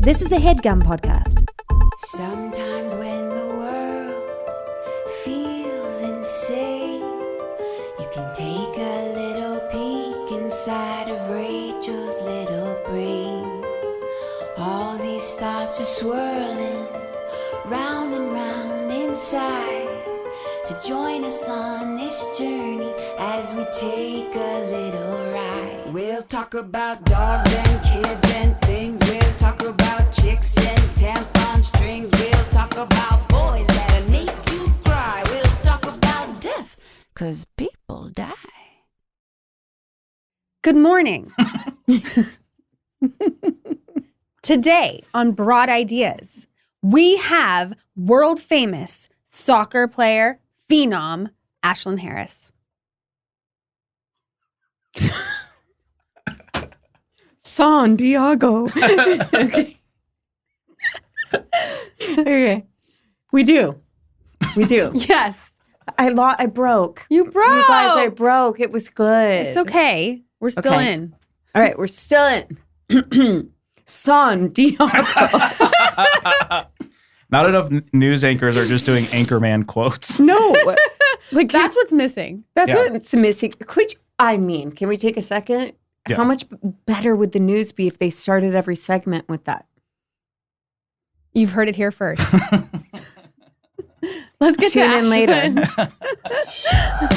This is a Headgum podcast. Sometimes when the world feels insane, you can take a little peek inside of Rachel's little brain. All these thoughts are swirling round and round inside. So join us on this journey as we take a little ride. We'll talk about dogs and kids and things. We'll talk about chicks and tampon strings. We'll talk about boys that'll make you cry. We'll talk about death, 'cause people die. Good morning. Today on Broad Ideas, we have world famous soccer player, phenom, Ashlyn Harris. San Diego. Okay. Okay. We do. Yes. I broke. You broke. You guys, I broke. It was good. It's okay. We're still Okay. in. All right, we're still in. San Diego. Not enough news anchors are just doing anchorman quotes. No. Like That's what's missing. that's Yeah. what's missing. Can we take a second? Yeah. How much better would the news be if they started every segment with that? You've heard it here first. Let's get Tune to in later. Ashlyn.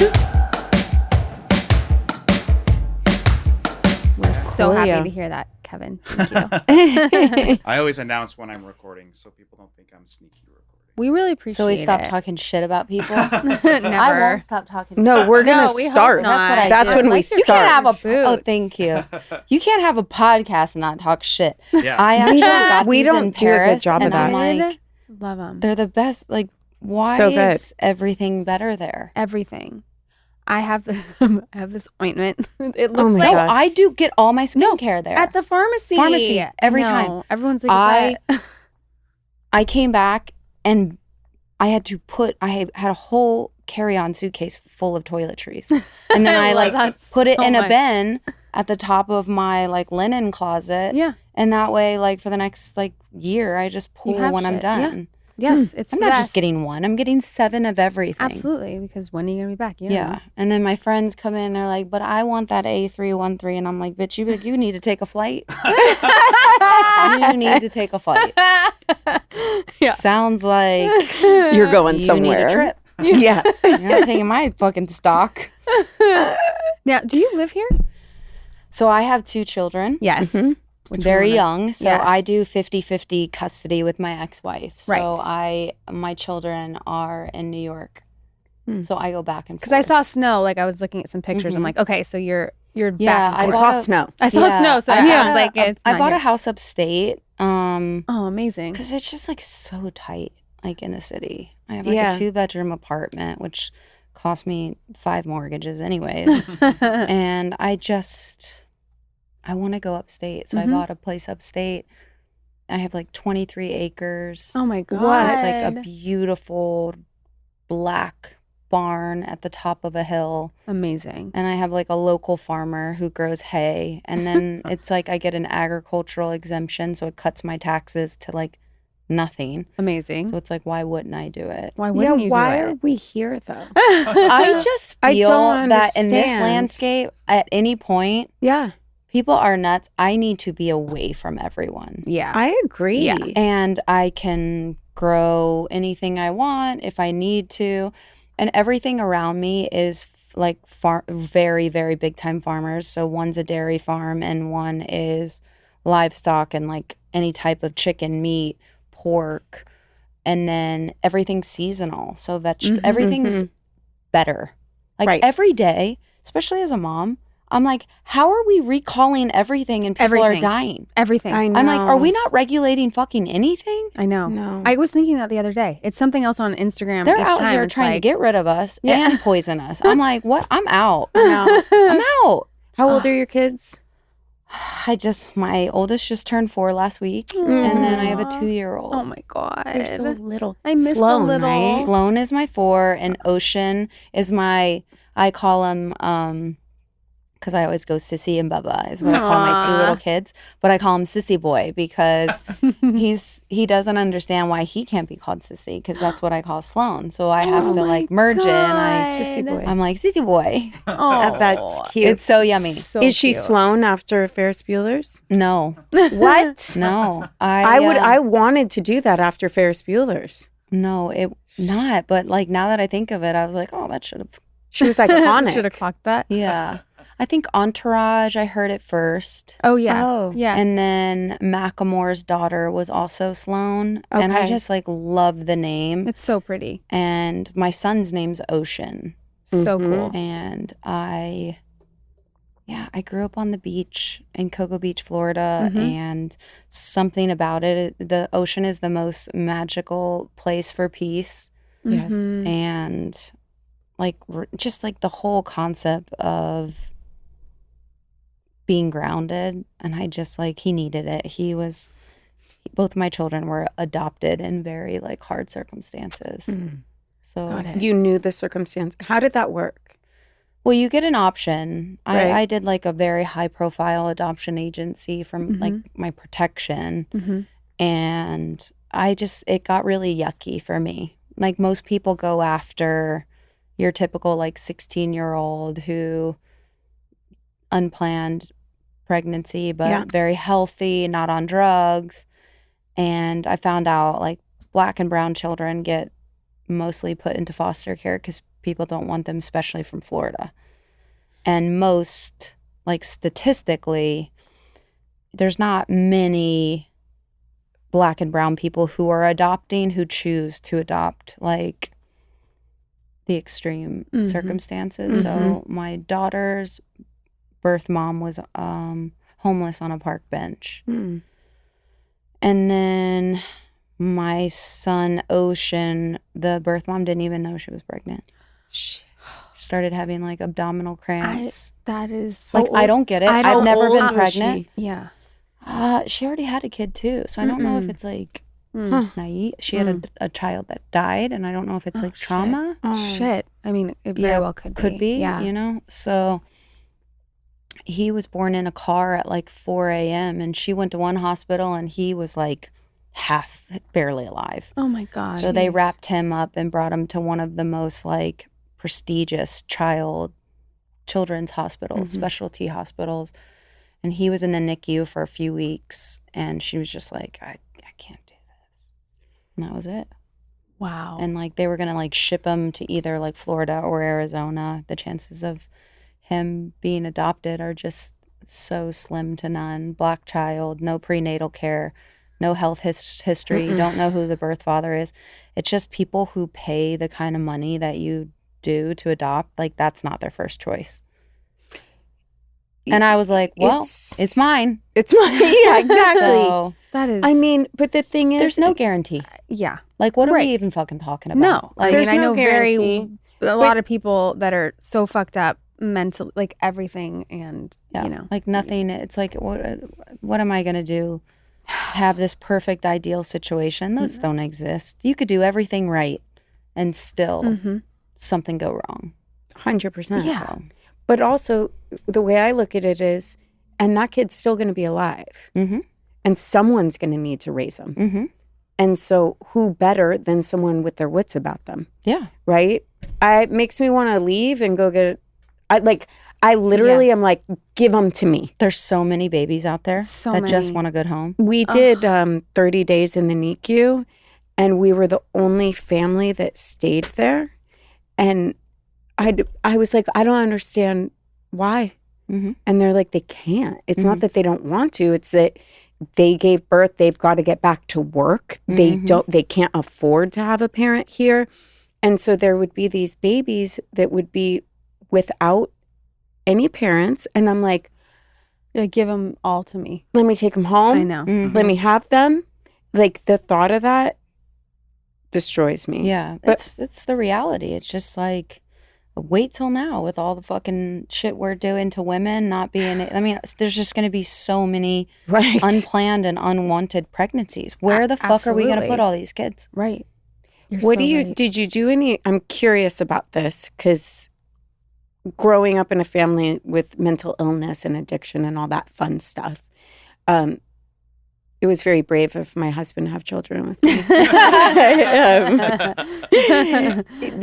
We're so Cool, happy yeah. to hear that, Kevin. Thank you. I always announce when I'm recording so people don't think I'm sneaky recording. We really appreciate it. So we stop talking shit about people? Never. I won't stop talking. No, we're gonna No, we hope start. not. That's what I That's do. when we Like, You can't start. have a Boots. oh, thank you. You can't have a podcast and not talk shit. Yeah. I actually got we these don't in do a good Paris, job of and that. I'm like, Love them. they're the best. Like, why So good. is everything better there? Everything. I have this ointment. It looks Oh my like God. I do get all my skincare there. at the pharmacy. Pharmacy, every No, time. Everyone's like, is that- I came back and I had a whole carry-on suitcase full of toiletries. And then I love like that put it so in a much. bin at the top of my like linen closet. Yeah. And that way, like for the next like year, I just pull have when I'm shit. Yeah. done. Yes, it's I'm the not best. just getting one. I'm getting 7 of everything. Absolutely, because when are you gonna be back? You don't Yeah. know. And then my friends come in, they're like, but I want that A313. And I'm like, bitch, you need to take a flight. You need to take a flight. Yeah. Sounds like You're going you somewhere. need a trip. Yeah. You're not taking my fucking stock. Now, do you live here? So I have 2 children. Yes. Mhm. Very young. So Yes. I do 50-50 custody with my ex-wife. So Right. my children are in New York. Hmm. So I go back and forth. Because I saw snow. Like I was looking at some pictures. I'm Mhm. like, okay, so you're Yeah, back. I And I forth. saw bought a- snow. I saw Yeah, snow, so I I bought was like, it's I not bought a here. house upstate. Oh, amazing. Because it's just like so tight, like in the city. I have like Yeah. a 2-bedroom apartment, which cost me 5 mortgages anyways. And I want to go upstate. So Mhm. I bought a place upstate. I have like 23 acres. Oh my god. What? It's like a beautiful black barn at the top of a hill. amazing. And I have like a local farmer who grows hay. And then it's like I get an agricultural exemption. So it cuts my taxes to like nothing. Amazing. So it's like, why wouldn't I do it? Why wouldn't you why do are it? we here though? I just I feel don't that in this understand. landscape, at any point, Yeah, people are nuts. I need to be away from everyone. Yeah. I agree. Yeah. And I can grow anything I want if I need to. And everything around me is like very, very big time farmers. So one's a dairy farm and one is livestock and like any type of chicken, meat, pork. And then everything's seasonal. So everything's better. Like Right. every day, especially as a mom, I'm like, how are we recalling everything and people Everything. are dying? Everything. I know. I'm like, are we not regulating fucking anything? I know. No. I was thinking that the other day. It's something else on Instagram. They're each out time. here It's trying to like- get rid of us Yeah. and poison us. I'm like, what? I'm out. No. I'm out. How old are your kids? My oldest just turned 4 last week. And then I have a 2-year-old. Oh my god. They're so little. I miss the Sloan, little- right? Sloan is my 4 and Ocean is my, I call him because I always go Sissy and Bubba is what I call my 2 little kids. But I call him Sissy Boy because he doesn't understand why he can't be called Sissy because that's what I call Sloan. So I have to like merge it and Sissy boy. I'm like, Sissy Boy. Oh, That's cute. It's so yummy. so Is she cute. Sloan after Ferris Bueller's? No. What? No. I wanted to do that after Ferris Bueller's. No, it not. But like now that I think of it, I was like, oh, that should have. She was iconic. Should have clocked that. Yeah. I think Entourage, I heard it first. Oh yeah. Oh. Yeah. And then Macklemore's daughter was also Sloan. And I Okay. just like love the name. It's so pretty. And my son's name's Ocean. So Mhm. cool. And I grew up on the beach in Cocoa Beach, Florida. Mhm. And something about it, the ocean is the most magical place for peace. Yes. Mhm. And like just like the whole concept of being grounded, and I just like he needed it. Both my children were adopted in very like hard circumstances. Mm. So Got it. You knew the circumstance. How did that work? well, you get an option. Right. I did like a very high profile adoption agency from like my protection, Mhm. and it got really yucky for me. Like most people go after your typical like 16-year-old who unplanned pregnancy, but Yeah. very healthy, not on drugs. And I found out like Black and brown children get mostly put into foster care because people don't want them, especially from Florida. And most, like statistically, there's not many Black and brown people who are adopting who choose to adopt like the extreme Mhm. circumstances. So my daughter's birth mom was homeless on a park bench. Mm. And then my son, Ocean, the birth mom didn't even know she was pregnant. Started having like abdominal cramps. That is Like, I don't get it. I I've don't- never How been old was pregnant. she? Yeah. She already had a kid too. So I don't know if Mm-mm. it's like Mm. naive. She had a child that died, and I don't know if it's Oh, like shit. trauma. Shit. I mean, it very Yeah, well could be. Could be, Yeah. you know? So he was born in a car at like 4 a.m. and she went to one hospital and he was like barely alive. Oh my God. So they wrapped him up and brought him to one of the most like prestigious children's hospitals, specialty hospitals. And he was in the NICU for a few weeks, and she was just like, I can't do this. And that was it. Wow. And like they were gonna like ship him to either like Florida or Arizona. The chances of him being adopted are just so slim to none. Black child, no prenatal care, no health history, don't know who the birth father is. It's just people who pay the kind of money that you do to adopt, like that's not their first choice. And I was like, well, it's mine. It's mine. Yeah, exactly. So that is. I mean, but the thing is, there's no guarantee. yeah. Like, what are Right. we even fucking talking about? No. Like, I There's mean, I no know very guarantee. a lot of people that are so fucked up mentally, like everything, and yeah, you know, like nothing. It's like, what am I going to do? Have this perfect ideal situation? Those don't exist. You could do everything right and still something go wrong. 100%. Yeah. So, But also, the way I look at it is, and that kid's still going to be alive, mhm, and someone's going to need to raise him. mhm. And so, who better than someone with their wits about them, Yeah. right? It makes me want to leave and go get. I literally am like, give them to me. There's so many babies out there So that just many. want a good home. We did 30 days in the NICU, and we were the only family that stayed there. And I was like, I don't understand why. Mhm. And they're like, they can't. It's not that they don't want to. It's that they gave birth. They've got to get back to work. They can't afford to have a parent here. And so there would be these babies that would be without any parents. And I'm like, yeah, give them all to me. let me take them home. I know. Mhm. Let me have them. Like, the thought of that destroys me. Yeah, But- it's the reality. It's just like, wait till now with all the fucking shit we're doing to women not being. I mean, there's just going to be so many Right. unplanned and unwanted pregnancies. Where the fuck are we going to absolutely. put all these kids? Right. You're What so do you, right. did you do any, I'm curious about this because growing up in a family with mental illness and addiction and all that fun stuff, it was very brave of my husband to have children with me.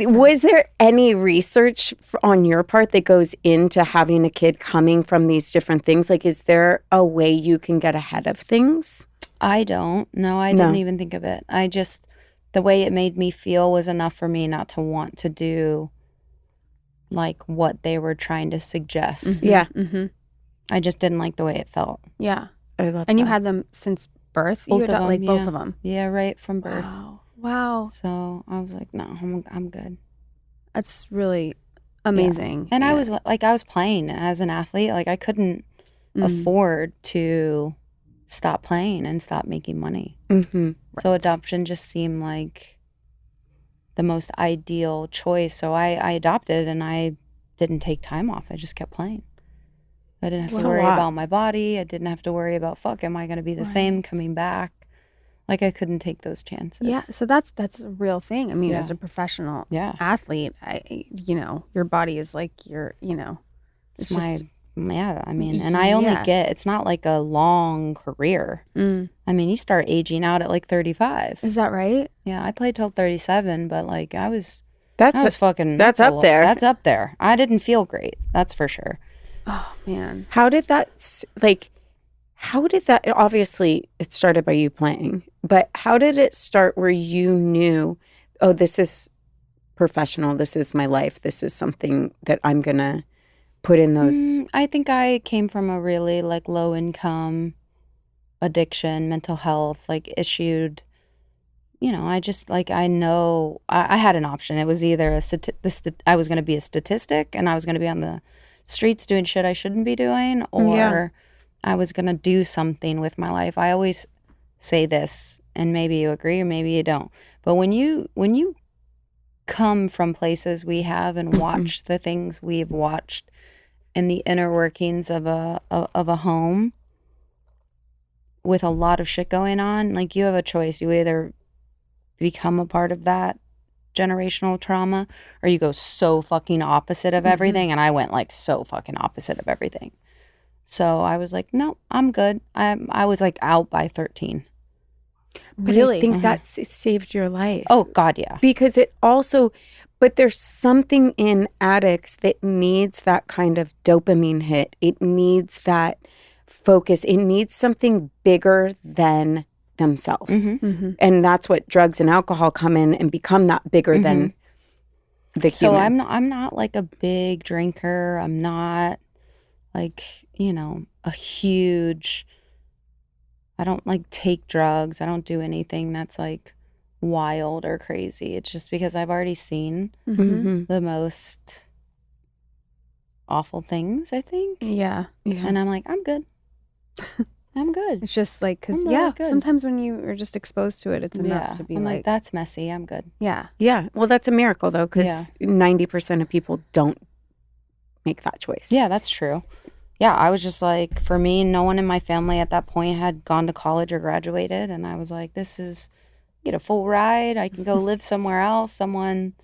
Was there any research on your part that goes into having a kid coming from these different things? Like, is there a way you can get ahead of things? I don't. No, I didn't even think of it. I just, the way it made me feel was enough for me not to want to do like what they were trying to suggest. Mm-hmm. Yeah. Mm-hmm. I just didn't like the way it felt. Yeah. I love And you that. had them since birth? Both You of adopted, them, like both yeah. of them? Yeah, right from birth. Wow. So I was like, no, I'm good. That's really amazing. And I Yeah. was like, I was playing as an athlete. Like I couldn't Mm. afford to stop playing and stop making money. Mm-hmm. So adoption just seemed like the most ideal choice. So I adopted and I didn't take time off. I just kept playing. I didn't have That's to a worry lot. about my body. I didn't have to worry about, am I going to be the same Right. coming back? Like I couldn't take those chances. Yeah, so that's a real thing. I mean, Yeah. as a professional Yeah. athlete, your body is like It's it's just- I mean, and I only Yeah. it's not like a long career. I mean, you start aging out at like 35. Is that right? Yeah, I played till 37, but like I was That's up there. That's up there. I didn't feel great. That's for sure. Oh man. How did that, obviously it started by you playing, but how did it start where you knew, oh, this is professional, this is my life, this is something that I'm going to put in those? I think I came from a really like low income addiction, mental health, like issued, I just like, I know I had an option. It was either I was going to be a statistic and I was going to be on the streets doing shit I shouldn't be doing, or Yeah. I was going to do something with my life. I always say this, and maybe you agree or maybe you don't. But when you come from places we have and watch the things we've watched in the inner workings of a home with a lot of shit going on, like you have a choice. You either become a part of that generational trauma or you go so fucking opposite of everything. And I went like so fucking opposite of everything. So I was like, no, I'm good. I was like out by 13. But Really? I think it saved your life. Oh God, yeah. Because it also, but there's something in addicts that needs that kind of dopamine hit. It needs that focus. It needs something bigger than themselves. Mm-hmm. And that's what drugs and alcohol come in and become that bigger than the human. So I'm not like a big drinker. I'm not like, a huge, I don't like take drugs. I don't do anything that's like wild or crazy. It's just because I've already seen Mhm. the most awful things, I think. Yeah. Yeah. And I'm like, I'm good. I'm good. It's just like, because, I'm really yeah, good. sometimes when you are just exposed to it, it's enough to be I'm like, that's messy. I'm good. yeah. Yeah. Well, that's a miracle, though, Yeah. because 90% of people don't make that choice. Yeah, that's true. Yeah, I was just like, for me, no one in my family at that point had gone to college or graduated. And I was like, this is, get a full ride. I can go live somewhere else. Someone,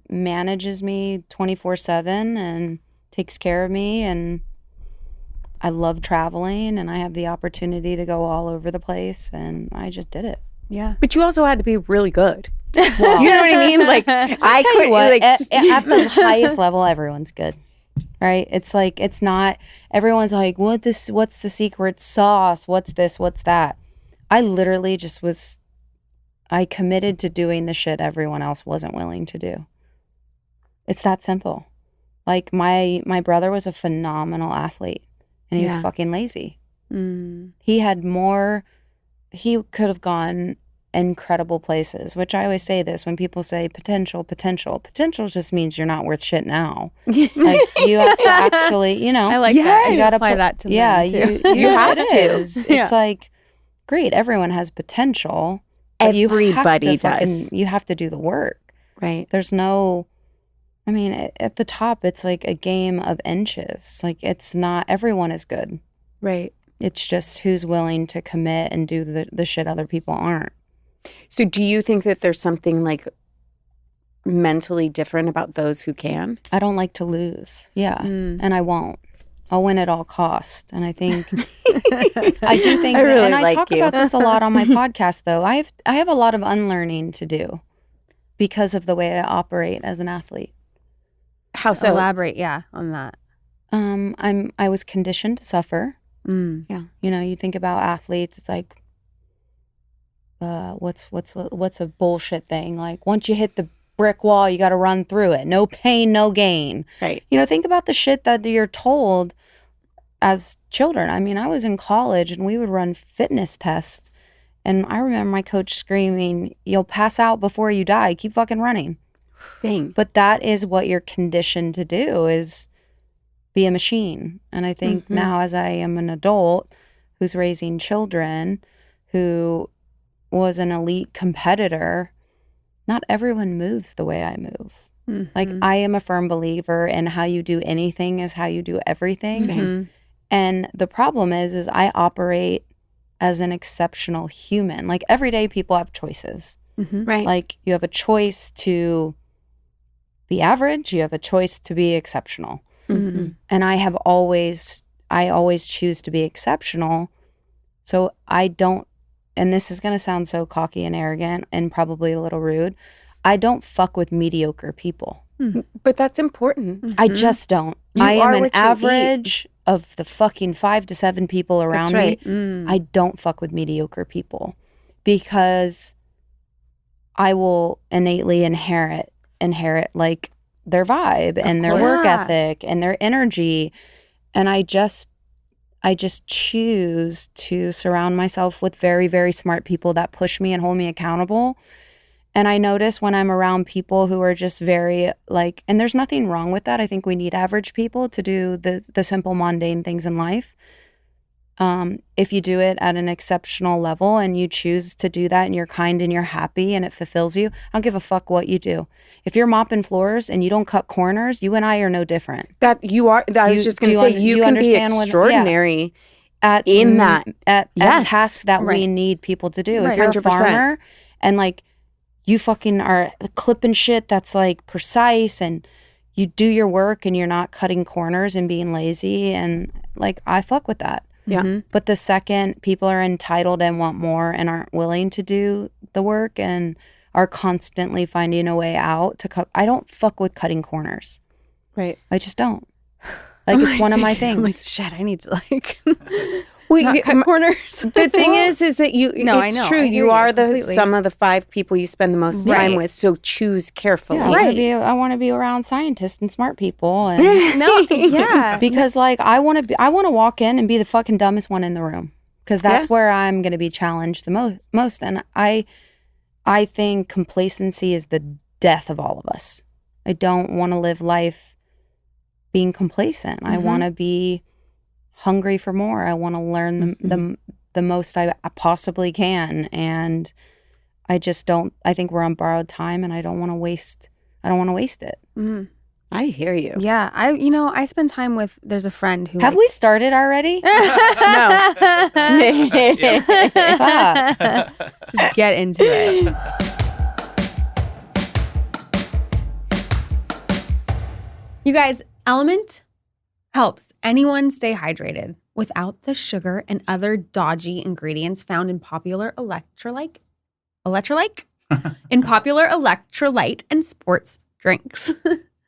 manages me 24/7 and takes care of me. And I love traveling and I have the opportunity to go all over the place. And I just did it. Yeah. But you also had to be really good. Well, You know what I mean? Like, I tell couldn't, you what, like, at the highest level, everyone's good. Right? It's like, it's not, everyone's like, what's the secret sauce? What's this? What's that? I literally just I committed to doing the shit everyone else wasn't willing to do. It's that simple. Like my brother was a phenomenal athlete and he was Yeah. fucking lazy. Mm. He could have gone incredible places, which I always say this when people say potential just means you're not worth shit now. Like you have to actually, I like that. Yes. You gotta Apply apply that to yeah, men, too. you have it to. is. Yeah. It's like, great, everyone has potential. But Everybody does. does. You have to do the work. Right. There's no, I mean, at the top, it's like a game of inches. Like it's not, everyone is good. Right. It's just who's willing to commit and do the shit other people aren't. So do you think that there's something like mentally different about those who can? I don't like to lose. Yeah. Mm. And I won't. I'll win at all costs. And I think I do think I really and I like talk you. about this a lot on my podcast though. I have a lot of unlearning to do because of the way I operate as an athlete. How so? Elaborate, on that. I was conditioned to suffer. Mm. Yeah. You know, you think about athletes, it's like what's a bullshit thing? Like once you hit the brick wall, you got to run through it. No pain, no gain. Right. You know, think about the shit that you're told as children. I mean, I was in college and we would run fitness tests. And I remember my coach screaming, "You'll pass out before you die. Keep fucking running." Dang. But that is what you're conditioned to do, is be a machine. And I think now, as I am an adult who's raising children, who was an elite competitor, not everyone moves the way I move. Mm-hmm. Like, I am a firm believer in how you do anything is how you do everything. Same. Mm-hmm. And the problem is I operate as an exceptional human. Like, everyday people have choices. Mm-hmm. Right. Like, you have a choice to be average, you have a choice to be exceptional. Mm-hmm. And I always choose to be exceptional. So I don't, and this is going to sound so cocky and arrogant and probably a little rude, I don't fuck with mediocre people. But that's important. I just don't. You I are am an what you average of the fucking 5 to 7 people around That's right. me. Mm. I don't fuck with mediocre people because I will innately inherit like their vibe and their work course. ethic and their energy. And I just choose to surround myself with very, very smart people that push me and hold me accountable. And I notice when I'm around people who are just very like, and there's nothing wrong with that. I think we need average people to do the simple mundane things in life. If you do it at an exceptional level and you choose to do that and you're kind and you're happy and it fulfills you, I don't give a fuck what you do. If you're mopping floors and you don't cut corners, you and I are no different. That you are. I was just going to say, you can be extraordinary At Yes. tasks that we Right. need people to do. Right. If you're 100%. a farmer and like you fucking are clipping shit that's like precise and you do your work and you're not cutting corners and being lazy, and like I fuck with that. Yeah. Mhm. But the second people are entitled and want more and aren't willing to do the work and are constantly finding a way out to cut, I don't fuck with cutting corners. Right. I just don't. Like, it's one of my things. I'm like, shit, I need to like Well, not cut corners. the thing is that you. No, I it's know. true. I hear You you are completely. some of the 5 people you spend the most time Right. with. So choose carefully. Yeah, Right. I want to be around scientists and smart people, and No, yeah. because like I want to walk in and be the fucking dumbest one in the room, because that's where I'm going to be challenged the most. And I think complacency is the death of all of us. I don't want to live life being complacent. I want to be hungry for more. I want to learn the most I possibly can, and I just don't. I think we're on borrowed time, and I don't want to waste it. Mhm. I hear you. Yeah, I spend time with. There's a friend who Have we started already? Just get into it. You guys, LMNT helps anyone stay hydrated without the sugar and other dodgy ingredients found in popular electrolyte and sports drinks.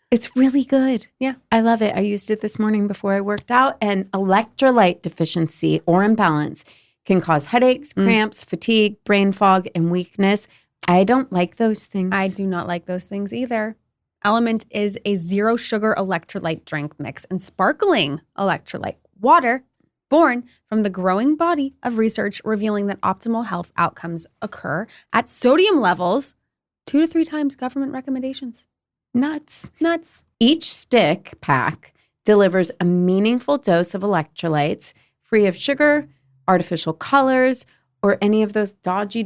It's really good. Yeah. I love it. I used it this morning before I worked out, and electrolyte deficiency or imbalance can cause headaches, cramps, fatigue, brain fog, and weakness. I don't like those things. I do not like those things either. LMNT is a zero sugar electrolyte drink mix and sparkling electrolyte water born from the growing body of research revealing that optimal health outcomes occur at sodium levels 2 to 3 times government recommendations. Nuts. Nuts. Each stick pack delivers a meaningful dose of electrolytes free of sugar, artificial colors, or any of those dodgy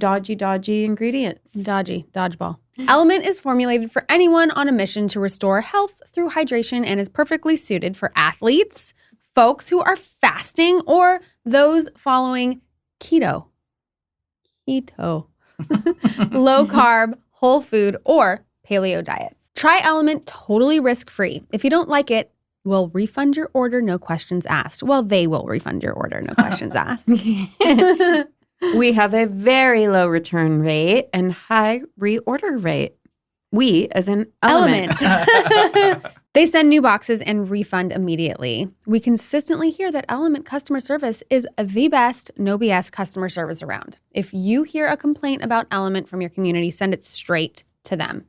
ingredients. Dodgeball. LMNT is formulated for anyone on a mission to restore health through hydration and is perfectly suited for athletes, folks who are fasting, or those following keto, low carb, whole food, or paleo diets. Try LMNT totally risk-free. If you don't like it, we'll refund your order, no questions asked. Well, they will refund your order, no questions asked. We have a very low return rate and high reorder rate. We, as in LMNT. They send new boxes and refund immediately. We consistently hear that LMNT customer service is the best, no BS customer service around. If you hear a complaint about LMNT from your community, send it straight to them.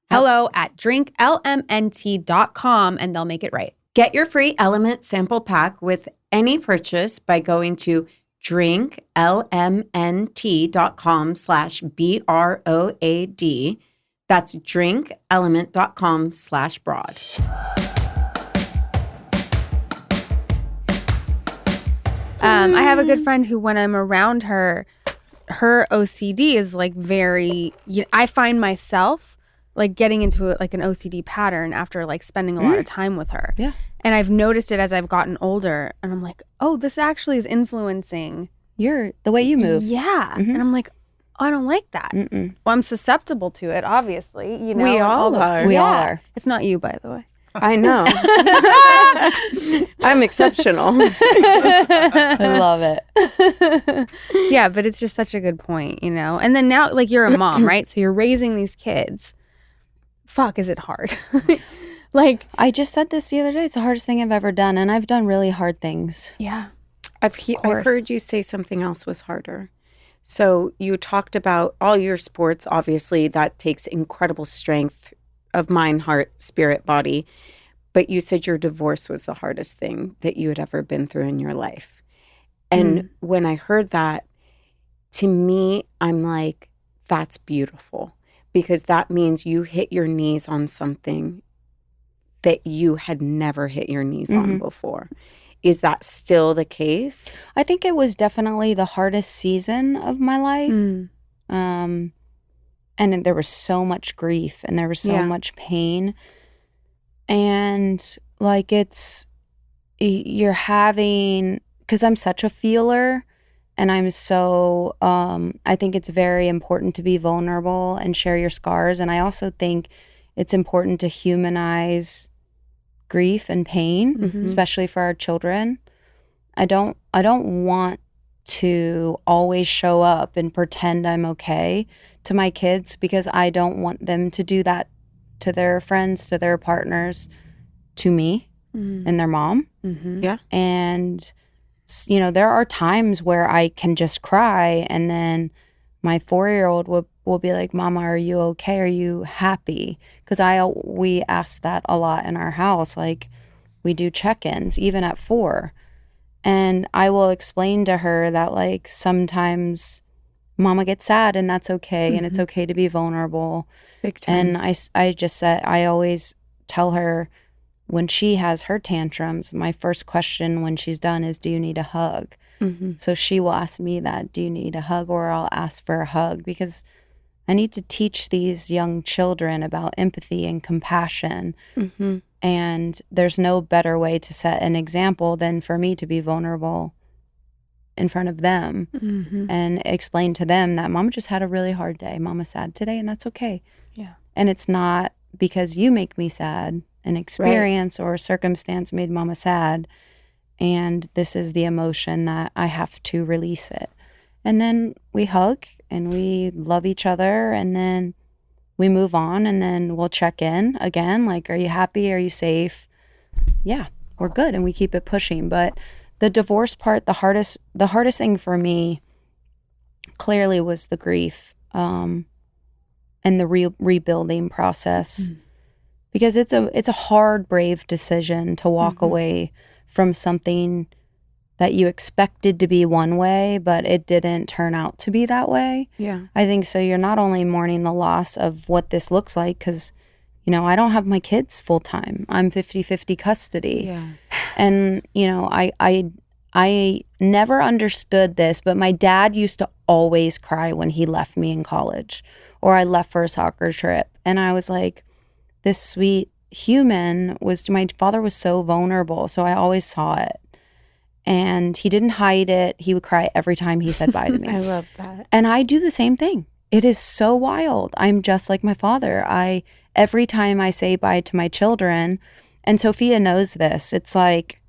hello@drinklmnt.com and they'll make it right. Get your free LMNT sample pack with any purchase by going to drinklmnt.com/BROAD. That's drinklmnt.com/broad. I have a good friend who, when I'm around her, her OCD is like very, I find myself like getting into like an OCD pattern after like spending a lot of time with her. Yeah. And I've noticed it as I've gotten older, and I'm like, oh, this actually is influencing the way you move. Yeah. And I'm like, oh, I don't like that. Well, I'm susceptible to it, obviously. You know, We all are. We all are. It's not you, by the way. I know. I'm exceptional. I love it. Yeah, but it's just such a good point, you know? And then now, like, you're a mom, right? So you're raising these kids. Fuck, is it hard? Like, I just said this the other day. It's the hardest thing I've ever done. And I've done really hard things. yeah. I've heard you say something else was harder. So you talked about all your sports. Obviously, that takes incredible strength of mind, heart, spirit, body. But you said your divorce was the hardest thing that you had ever been through in your life. And when I heard that, to me, I'm like, that's beautiful. Because that means you hit your knees on something that you had never hit your knees on before. Is that still the case? I think it was definitely the hardest season of my life. And there was so much grief and there was so much pain. And like you're having, because I'm such a feeler and I'm so, I think it's very important to be vulnerable and share your scars. And I also think it's important to humanize grief and pain, especially for our children. I don't want to always show up and pretend I'm okay to my kids, because I don't want them to do that to their friends, to their partners, to me and their mom. Yeah. And, you know, there are times where I can just cry, and then my 4-year-old will be like, Mama, are you okay? Are you happy? Because we ask that a lot in our house. Like, we do check-ins, even at 4. And I will explain to her that, like, sometimes Mama gets sad, and that's okay. And it's okay to be vulnerable. Big time. And I always tell her, when she has her tantrums, my first question when she's done is, do you need a hug? So she will ask me that, do you need a hug? Or I'll ask for a hug, because I need to teach these young children about empathy and compassion. And there's no better way to set an example than for me to be vulnerable in front of them and explain to them that Mama just had a really hard day. Mama's sad today, and that's okay. Yeah. And it's not because you make me sad. An experience or a circumstance made Mama sad. And this is the emotion that I have to release it. And then we hug and we love each other, and then we move on, and then we'll check in again. Like, are you happy? Are you safe? Yeah, we're good. And we keep it pushing. But the divorce part, the hardest thing for me clearly was the grief and the rebuilding process. Because it's a hard, brave decision to walk away from something that you expected to be one way, but it didn't turn out to be that way. Yeah. I think so. You're not only mourning the loss of what this looks like, because, you know, I don't have my kids full time. I'm 50-50 custody. Yeah. And, you know, I never understood this, but my dad used to always cry when he left me in college, or I left for a soccer trip. And I was like, this sweet human my father was so vulnerable. So I always saw it. And he didn't hide it. He would cry every time he said bye to me. I love that. And I do the same thing. it is so wild. I'm just like my father. Every time I say bye to my children, and Sophia knows this, it's like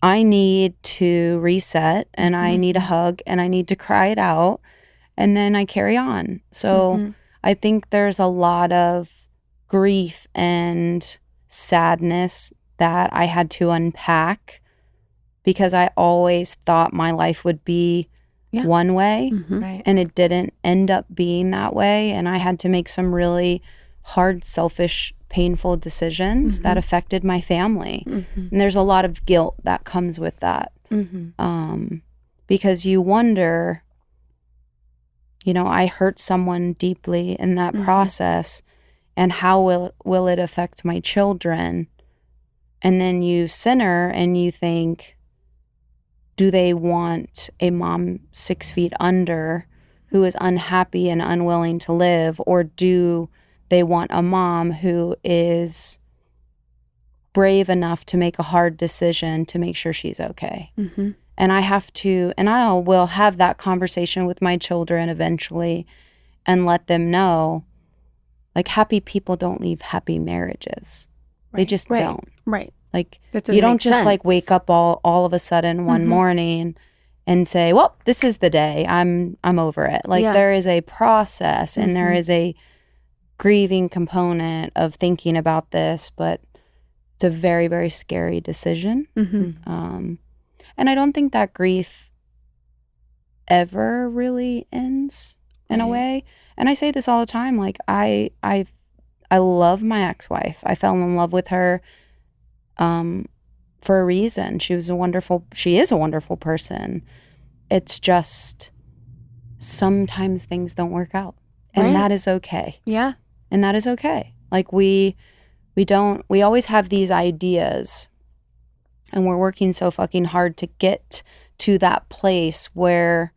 I need to reset and I need a hug and I need to cry it out, and then I carry on. So I think there's a lot of grief and sadness that I had to unpack because I always thought my life would be one way, Right. and it didn't end up being that way. And I had to make some really hard, selfish, painful decisions that affected my family. And there's a lot of guilt that comes with that, because you wonder, I hurt someone deeply in that process, and how will it affect my children? And then you center and you think, do they want a mom 6 feet under who is unhappy and unwilling to live? Or do they want a mom who is brave enough to make a hard decision to make sure she's okay? And I will have that conversation with my children eventually and let them know, like, happy people don't leave happy marriages. They just don't. Right. Like, That you doesn't don't make just like sense. wake up all of a sudden one morning and say, well, this is the day, I'm over it. Like, there is a process and there is a grieving component of thinking about this, but it's a very, very scary decision. And I don't think that grief ever really ends in a way. And I say this all the time. Like, I love my ex-wife. I fell in love with her for a reason. She is a wonderful person. It's just sometimes things don't work out, and that is okay. Yeah. And that is okay. Like, we always have these ideas, and we're working so fucking hard to get to that place where,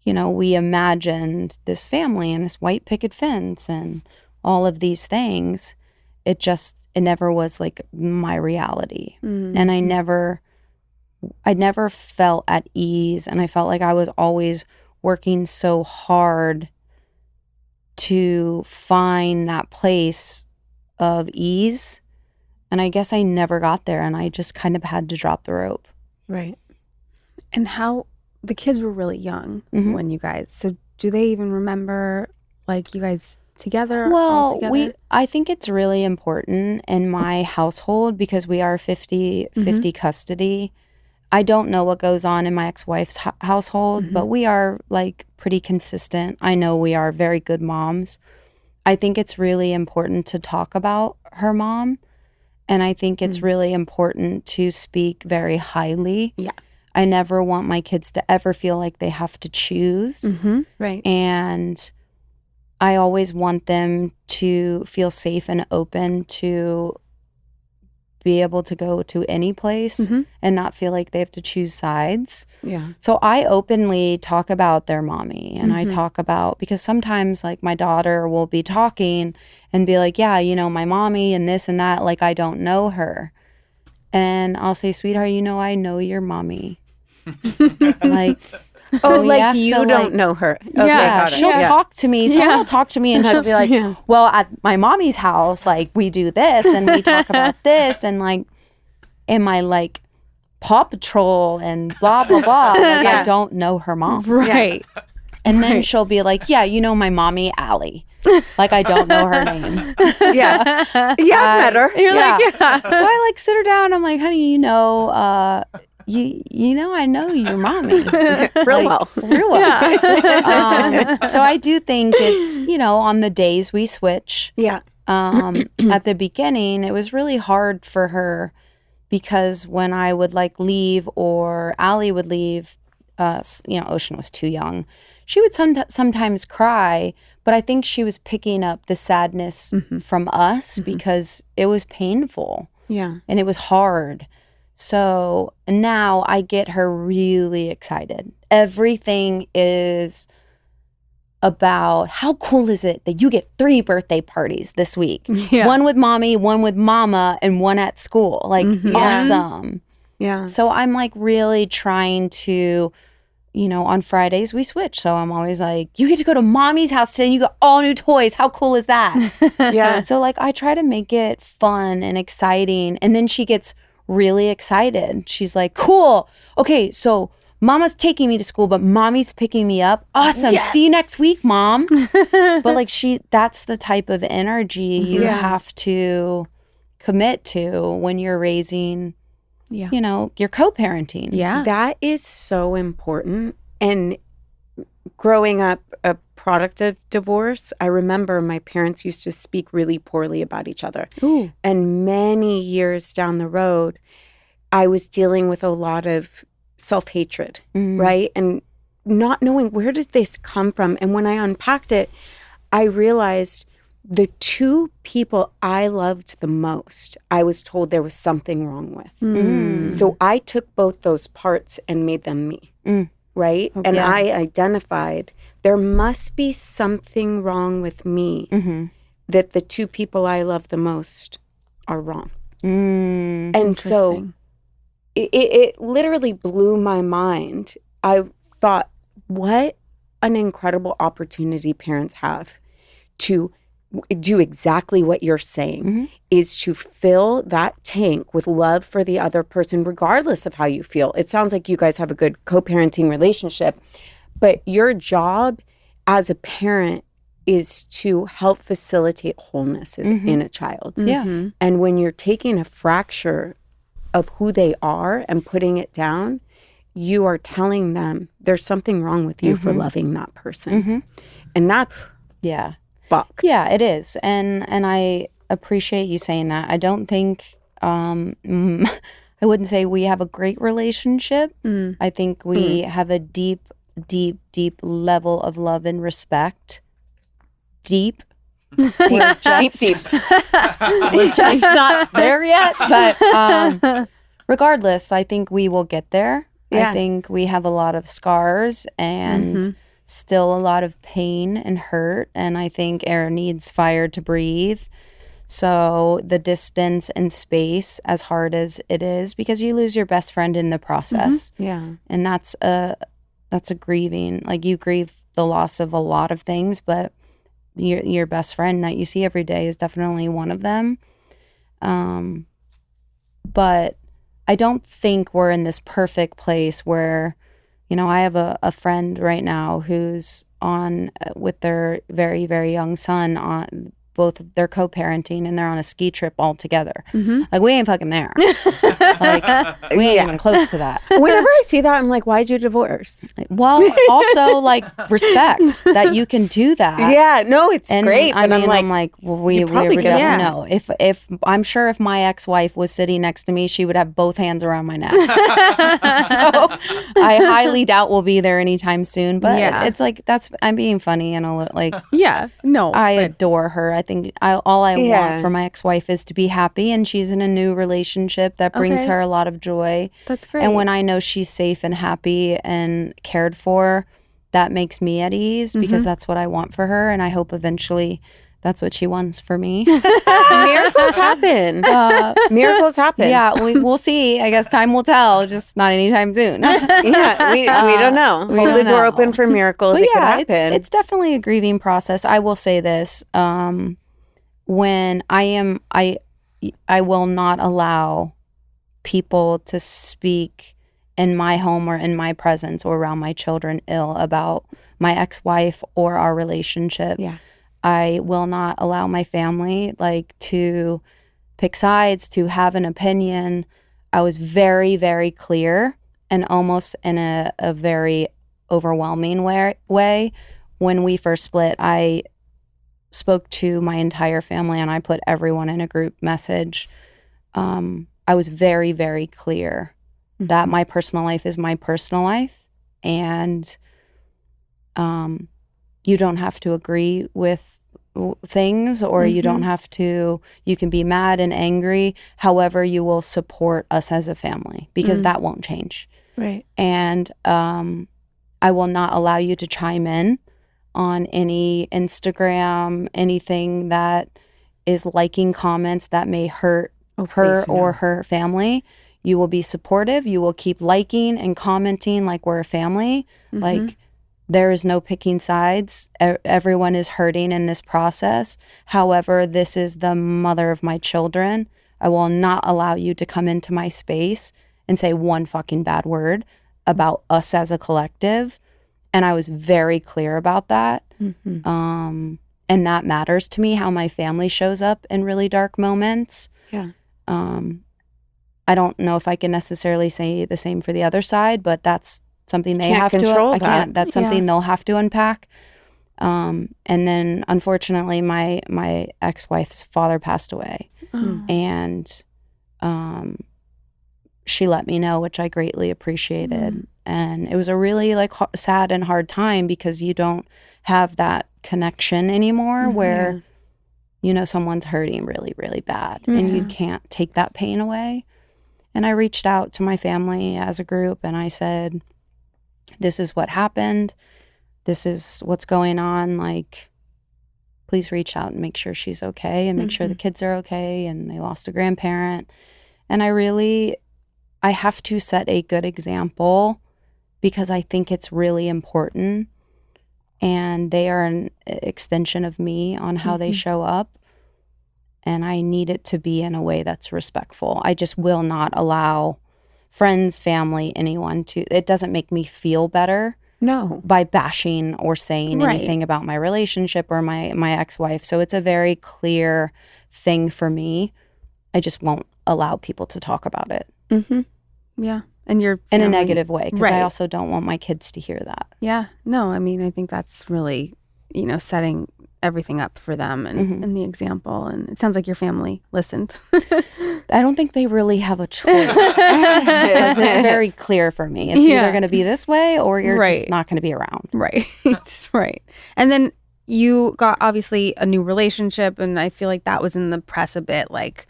we imagined this family and this white picket fence and all of these things. It never was like my reality. And I never felt at ease. And I felt like I was always working so hard to find that place of ease. And I guess I never got there, and I just kind of had to drop the rope. Right. And how the kids were really young when you guys, so do they even remember, like, you guys together? all Well, together? I think it's really important in my household because we are 50-50 custody. I don't know what goes on in my ex-wife's household, but we are like pretty consistent. I know we are very good moms. I think it's really important to talk about her mom, and I think it's really important to speak very highly. Yeah. I never want my kids to ever feel like they have to choose. Right. And I always want them to feel safe and open to be able to go to any place and not feel like they have to choose sides. Yeah. So I openly talk about their mommy, and I talk about, because sometimes like my daughter will be talking and be like, yeah, my mommy and this and that, like I don't know her. And I'll say, sweetheart, I know your mommy. Like, Oh, we like have you to, don't like- know her. Okay, yeah, got it. she'll talk to me. Someone will talk to me and she'll be like, well, at my mommy's house, like we do this and we talk about this, and like, am I like Paw Patrol and blah, blah, blah. Like, I don't know her mom. Right. And then she'll be like, yeah, my mommy, Allie. Like, I don't know her name. Yeah. Yeah, I've met her. You're like, yeah. So I like sit her down. I'm like, honey, I know your mommy. Real well. Real well. So I do think it's, on the days we switch. Yeah. At the beginning, it was really hard for her because when I would like leave or Allie would leave, Ocean was too young. She would sometimes cry, but I think she was picking up the sadness from us because it was painful. Yeah. And it was hard. So now I get her really excited. Everything is about how cool is it that you get 3 birthday parties this week? Yeah. One with mommy, one with mama, and one at school. Like, awesome. Yeah. So I'm like really trying to, on Fridays we switch. So I'm always like, you get to go to mommy's house today and you got all new toys. How cool is that? Yeah. So like I try to make it fun and exciting. And then she gets really excited. She's like, cool. Okay, so mama's taking me to school, but mommy's picking me up. Awesome. Yes. See you next week, mom. But like that's the type of energy you have to commit to when you're raising, you're co-parenting. Yeah. That is so important. And growing up a product of divorce, I remember my parents used to speak really poorly about each other. Ooh. And many years down the road, I was dealing with a lot of self-hatred, right? And not knowing, where does this come from? And when I unpacked it, I realized the two people I loved the most, I was told there was something wrong with. So I took both those parts and made them me, right? Okay. And I identified there must be something wrong with me that the two people I love the most are wrong. And so it literally blew my mind. I thought, what an incredible opportunity parents have to do exactly what you're saying, is to fill that tank with love for the other person, regardless of how you feel. It sounds like you guys have a good co-parenting relationship, but your job as a parent is to help facilitate wholeness in a child. Yeah. And when you're taking a fracture of who they are and putting it down, you are telling them there's something wrong with you for loving that person. And that's fucked. Yeah, it is. And I appreciate you saying that. I don't think I wouldn't say we have a great relationship. I think we have a deep level of love and respect. Deep. We're just not there yet. But regardless, I think we will get there. Yeah. I think we have a lot of scars and still a lot of pain and hurt. And I think air needs fire to breathe. So the distance and space, as hard as it is, because you lose your best friend in the process. Yeah. And that's a grieving. Like, you grieve the loss of a lot of things, but your best friend that you see every day is definitely one of them. But I don't think we're in this perfect place where, I have a friend right now who's on with their very, very young son on both they're co-parenting and they're on a ski trip all together. Like, we ain't fucking there. Like, we ain't even close to that. Whenever I see that, I'm like, why'd you divorce? Well, also, like, respect that you can do that. Yeah, no, it's great. I But mean, I'm like, well, we probably don't know. If I'm sure if my ex-wife was sitting next to me, she would have both hands around my neck. So I highly doubt we'll be there anytime soon. But it's like, I'm being funny and all, like, I adore her. I think all I want for my ex-wife is to be happy, and she's in a new relationship that brings her a lot of joy. That's great. And when I know she's safe and happy and cared for, that makes me at ease, because that's what I want for her, and I hope eventually that's what she wants for me. miracles happen. Miracles happen. Yeah, we'll see. I guess time will tell, just not anytime soon. We don't know. Hold the door open for miracles. But it could happen. It's definitely a grieving process. I will say this. When I will not allow people to speak in my home or in my presence or around my children ill about my ex-wife or our relationship. Yeah. I will not allow my family to pick sides, to have an opinion. I was very, very clear, and almost in a very overwhelming way. When we first split, I spoke to my entire family and I put everyone in a group message. I was very, very clear that my personal life is my personal life, and you don't have to agree with things, or you don't have to, you can be mad and angry. However, you will support us as a family, because that won't change. Right. And I will not allow you to chime in on any Instagram, anything that is liking comments that may hurt her or her family. You will be supportive. You will keep liking and commenting like we're a family. Like, there is no picking sides. Everyone is hurting in this process. However, this is the mother of my children. I will not allow you to come into my space and say one fucking bad word about us as a collective. And I was very clear about that. And that matters to me, how my family shows up in really dark moments. Yeah. I don't know if I can necessarily say the same for the other side, but that's something they Can't have to control I can't. that. That's something they'll have to unpack. And then unfortunately my ex-wife's father passed away. And she let me know, which I greatly appreciated. And it was a really like sad and hard time because you don't have that connection anymore where you know someone's hurting really, really bad and you can't take that pain away. And I reached out to my family as a group and I said, this is what happened. This is what's going on. Like, please reach out and make sure she's okay and make sure the kids are okay. And they lost a grandparent. And I have to set a good example because I think it's really important. And they are an extension of me on how they show up. And I need it to be in a way that's respectful. I just will not allow friends, family, anyone to, it doesn't make me feel better. No. By bashing or saying anything about my relationship or my ex-wife. So it's a very clear thing for me. I just won't allow people to talk about it. Yeah. And you're in a negative way because I Right. also don't want my kids to hear that. Yeah. No, I mean, I think that's really, setting everything up for them and the example. And it sounds like your family listened. I don't think they really have a choice. Because it's very clear for me. It's either going to be this way or you're just not going to be around. Right. Right. And then you got obviously a new relationship, and I feel like that was in the press a bit. Like,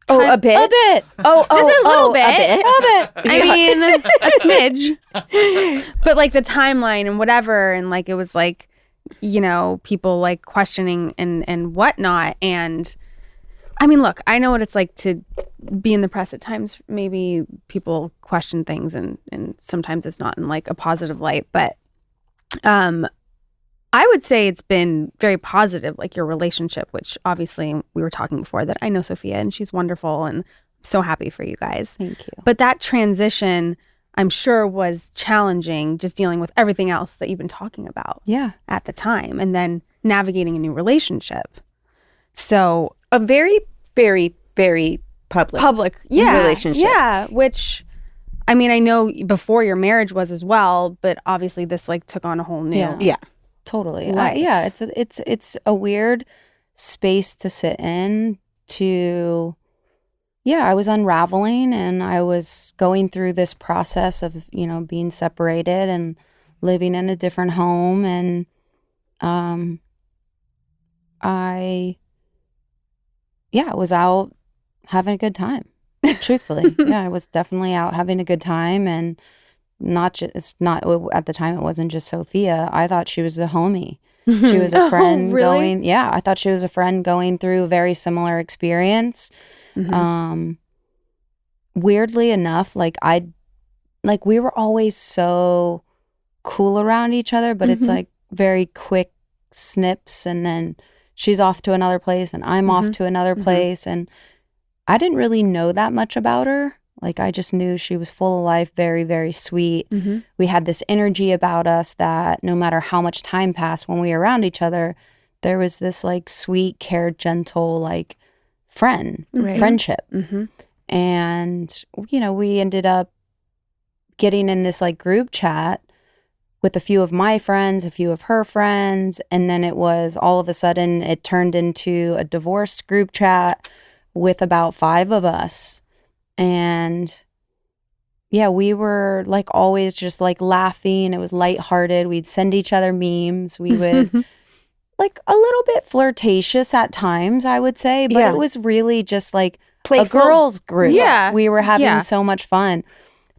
a bit? A bit. Just a little bit. A bit. I mean, a smidge. But like the timeline and whatever, and like it was like, people like questioning and whatnot. And I mean, look, I know what it's like to be in the press at times. Maybe people question things and sometimes it's not in like a positive light. But I would say it's been very positive, like your relationship, which obviously we were talking before that I know Sophia and she's wonderful and I'm so happy for you guys. Thank you. But that transition, I'm sure, was challenging, just dealing with everything else that you've been talking about at the time and then navigating a new relationship. So a very, very, very public relationship. Yeah, which, I mean, I know before your marriage was as well, but obviously this like took on a whole new Totally. life. It's a weird space to sit in to, I was unraveling and I was going through this process of, being separated and living in a different home. And I was out having a good time, truthfully. I was definitely out having a good time and at the time it wasn't just Sophia. I thought she was a homie. She was a friend going. I thought she was a friend going through a very similar experience. Weirdly enough, we were always so cool around each other, but it's like very quick snips and then she's off to another place and I'm off to another place. And I didn't really know that much about her. Like, I just knew she was full of life, very, very sweet. We had this energy about us that no matter how much time passed when we were around each other, there was this like sweet, cared, gentle, like friendship. And, we ended up getting in this like group chat with a few of my friends, a few of her friends. And then it was all of a sudden it turned into a divorce group chat with about 5 of us. And we were like always just like laughing. It was lighthearted. We'd send each other memes. We would like a little bit flirtatious at times, I would say, but it was really just like playful. A girls group. Yeah. We were having so much fun.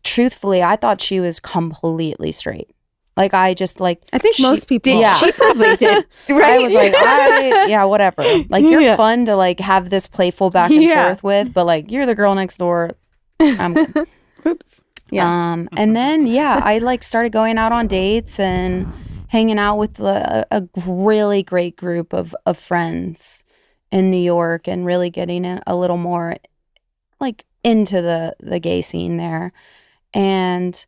Truthfully, I thought she was completely straight. Like, I just like... I think most people... She probably did. Right? I was like, whatever. Like, you're fun to like have this playful back and forth with, but like, you're the girl next door. I'm good. Oops. Yeah. And then, I like started going out on dates and hanging out with a really great group of friends in New York and really getting a little more like into the gay scene there. And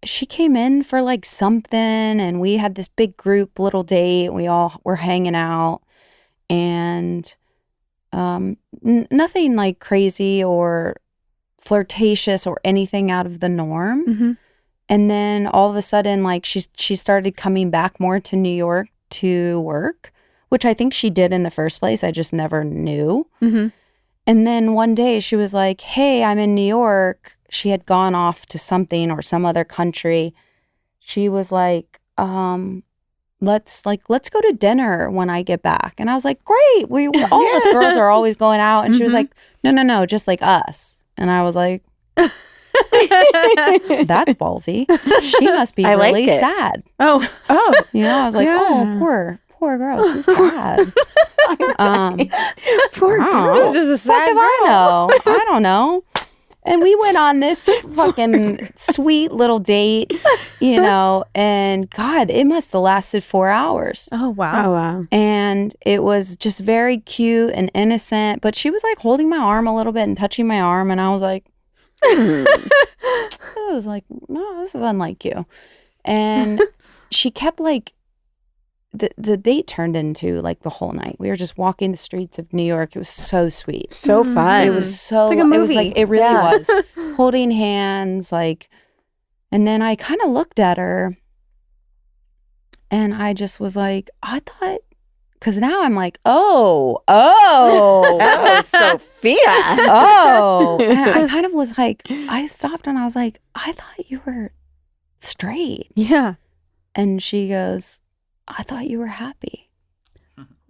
she came in for like something, and we had this big group little date. We all were hanging out, and nothing like crazy or flirtatious or anything out of the norm. Mm-hmm. And then all of a sudden, like she started coming back more to New York to work, which I think she did in the first place. I just never knew. Mm-hmm. And then one day she was like, hey, I'm in New York. She had gone off to something or some other country. She was like, let's go to dinner when I get back. And I was like, great. We all of us girls are always going out. And she was like, no, just like us. And I was like, that's ballsy. She must be really sad. Oh, You know, I was like, oh, poor girl. She's sad. Poor girl. it's just a Fuck sad if girl. I know. I don't know. And we went on this fucking sweet little date, you know, and God, it must have lasted 4 hours. Oh, wow. Oh, wow. And it was just very cute and innocent. But she was like holding my arm a little bit and touching my arm. And I was like, no, this is unlike you. And she kept like, the date turned into like the whole night. We were just walking the streets of New York. It was so sweet. So fun. It was so, It's like a it was movie. like, it really was. Holding hands, like, and then I kind of looked at her and I just was like, I thought, because now I'm like, oh, Sophia. oh. And I kind of was like, I stopped and I was like, I thought you were straight. Yeah. And she goes, I thought you were happy.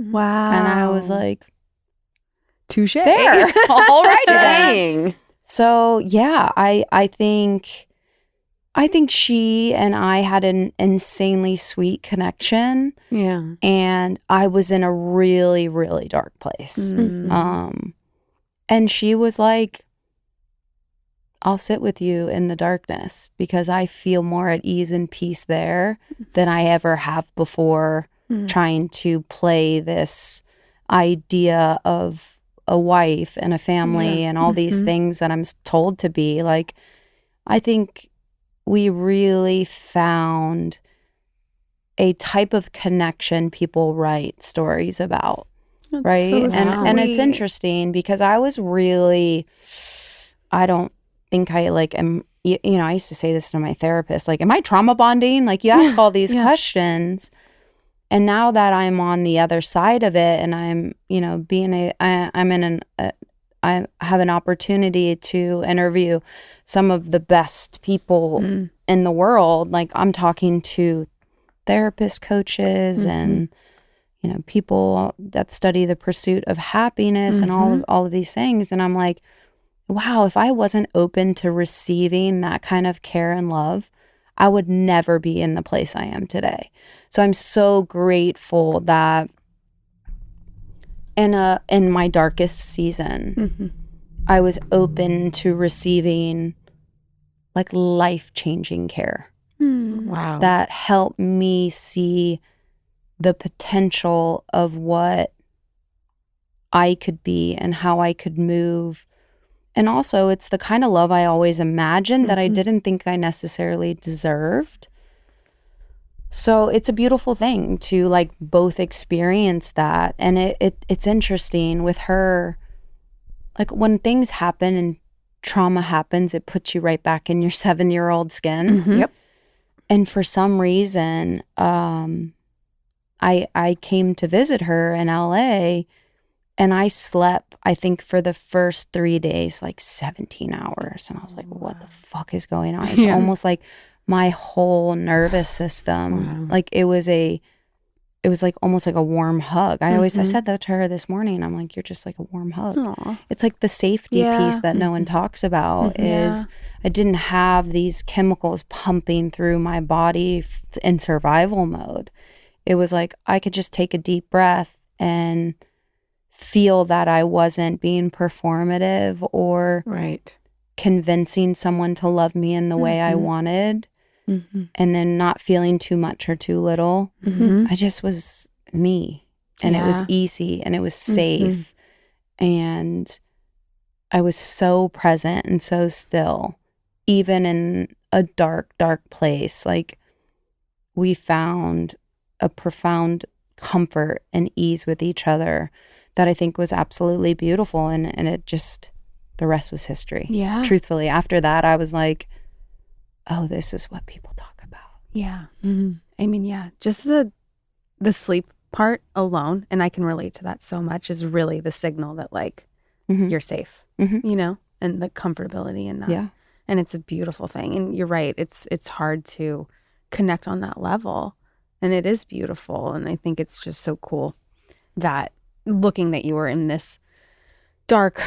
Wow. And I was like, touche. there. All right. Dang. So yeah, I think she and I had an insanely sweet connection, Yeah. and I was in a really, really dark place. Mm. And she was like, I'll sit with you in the darkness because I feel more at ease and peace there than I ever have before trying to play this idea of a wife and a family and all these things that I'm told to be. Like, I think we really found a type of connection people write stories about. That's right. so And it's sweet. interesting because I was really, I don't think I like am, you know, I used to say this to my therapist, like, am I trauma bonding? Like, you ask all these questions. And now that I'm on the other side of it and I'm, you know, I have an opportunity to interview some of the best people in the world. Like, I'm talking to therapist coaches and, you know, people that study the pursuit of happiness and all of these things. And I'm like, wow, if I wasn't open to receiving that kind of care and love, I would never be in the place I am today. So I'm so grateful that in my darkest season, I was open to receiving like life-changing care Wow. that helped me see the potential of what I could be and how I could move. And also, it's the kind of love I always imagined that I didn't think I necessarily deserved. So it's a beautiful thing to like both experience that. And it's interesting with her, like when things happen and trauma happens, it puts you right back in your 7-year-old skin. Yep. And for some reason, I came to visit her in LA and I slept, I think for the first 3 days, like 17 hours. And I was like, what the fuck is going on? It's almost like my whole nervous system, like it was like almost like a warm hug. I said that to her this morning. I'm like, you're just like a warm hug. Aww. It's like the safety piece that no one talks about is I didn't have these chemicals pumping through my body in survival mode. It was like I could just take a deep breath and feel that I wasn't being performative or Right. convincing someone to love me in the way I wanted, and then not feeling too much or too little. I just was me, and it was easy, and it was safe, and I was so present and so still, even in a dark, dark place. Like, we found a profound comfort and ease with each other that I think was absolutely beautiful. And it just, the rest was history. Yeah. Truthfully, after that, I was like, oh, this is what people talk about. Yeah. I mean, yeah, just the sleep part alone, and I can relate to that so much, is really the signal that like you're safe, you know, and the comfortability in that. Yeah. And it's a beautiful thing. And you're right. It's hard to connect on that level. And it is beautiful. And I think it's just so cool that looking that you were in this dark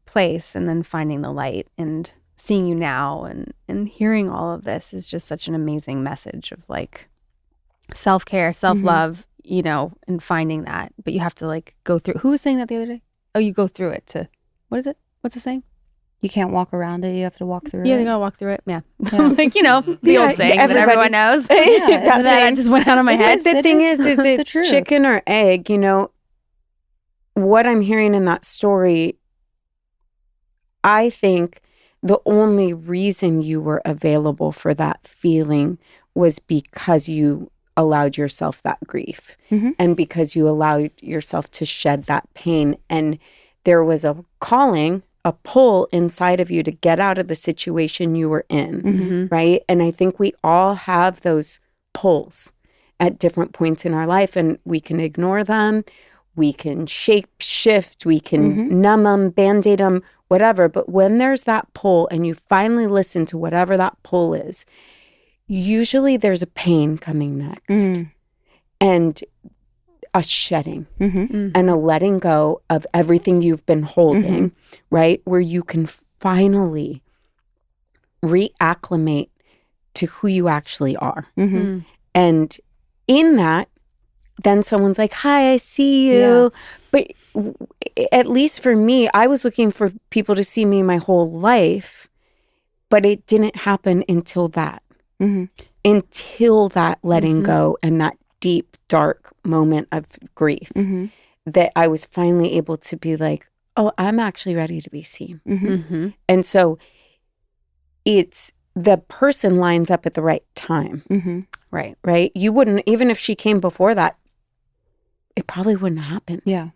place and then finding the light and seeing you now and hearing all of this is just such an amazing message of like self-care, self-love, you know, and finding that. But you have to like go through. Who was saying that the other day? Oh, you go through it to, what is it? What's the saying? You can't walk around it. You have to walk through it. Yeah, they gotta walk through it. Yeah. Like, you know, the old saying that everyone knows. That's that just went out of my head. The thing is the it's truth. chicken or egg. You know, what I'm hearing in that story, I think the only reason you were available for that feeling was because you allowed yourself that grief and because you allowed yourself to shed that pain. And there was a calling, a pull inside of you to get out of the situation you were in, right? And I think we all have those pulls at different points in our life, and we can ignore them. We can shape shift, we can numb them, band-aid them, whatever. But when there's that pull and you finally listen to whatever that pull is, usually there's a pain coming next and a shedding and a letting go of everything you've been holding, right? Where you can finally reacclimate to who you actually are. And in that, then someone's like, hi, I see you. But at least for me, I was looking for people to see me my whole life, but it didn't happen until that. Until that letting go and that deep, dark moment of grief that I was finally able to be like, oh, I'm actually ready to be seen. And so it's the person lines up at the right time. Right? You wouldn't, even if she came before that, it probably wouldn't happen. Yeah.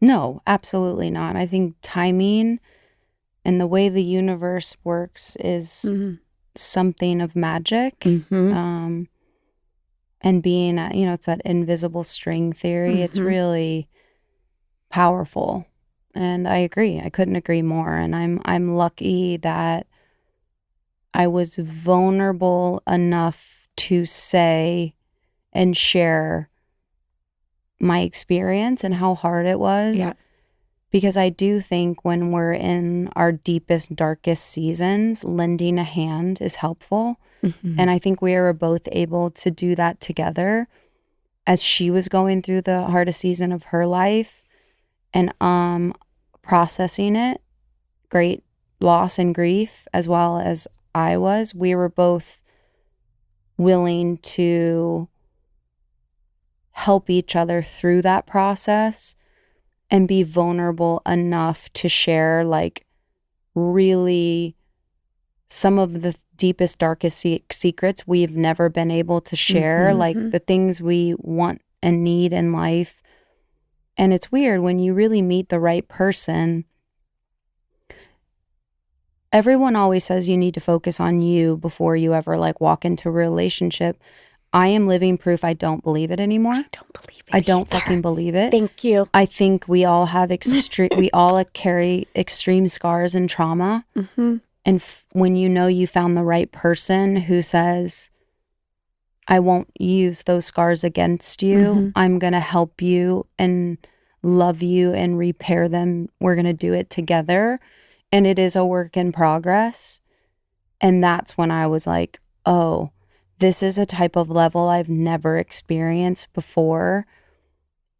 No, absolutely not. I think timing and the way the universe works is something of magic. And being, you know, it's that invisible string theory. It's really powerful. And I agree. I couldn't agree more. And I'm lucky that I was vulnerable enough to say and share my experience and how hard it was. Yeah. Because I do think when we're in our deepest, darkest seasons, lending a hand is helpful. And I think we were both able to do that together as she was going through the hardest season of her life and processing it, great loss and grief, as well as I was. We were both willing to help each other through that process and be vulnerable enough to share like really some of the deepest, darkest secrets we've never been able to share, like the things we want and need in life. And it's weird when you really meet the right person. Everyone always says you need to focus on you before you ever like walk into a relationship. I am living proof I don't believe it anymore. I don't believe it. I don't fucking believe it. Thank you. I think we all have we all carry extreme scars and trauma. And when you know you found the right person who says, I won't use those scars against you. I'm going to help you and love you and repair them. We're going to do it together. And it is a work in progress. And that's when I was like, oh, this is a type of level I've never experienced before.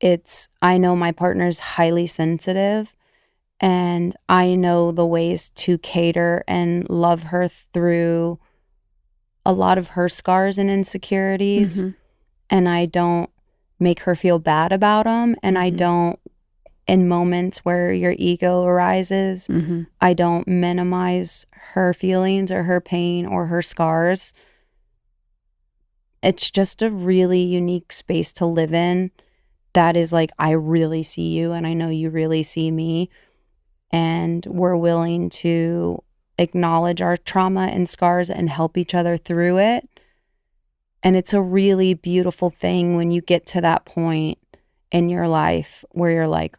I know my partner's highly sensitive And I know the ways to cater and love her through a lot of her scars and insecurities. Mhm. And I don't make her feel bad about them. And I Mhm. don't, in moments where your ego arises, Mhm. I don't minimize her feelings or her pain or her scars. It's just a really unique space to live in that is like, I really see you and I know you really see me. And we're willing to acknowledge our trauma and scars and help each other through it. And it's a really beautiful thing when you get to that point in your life where you're like,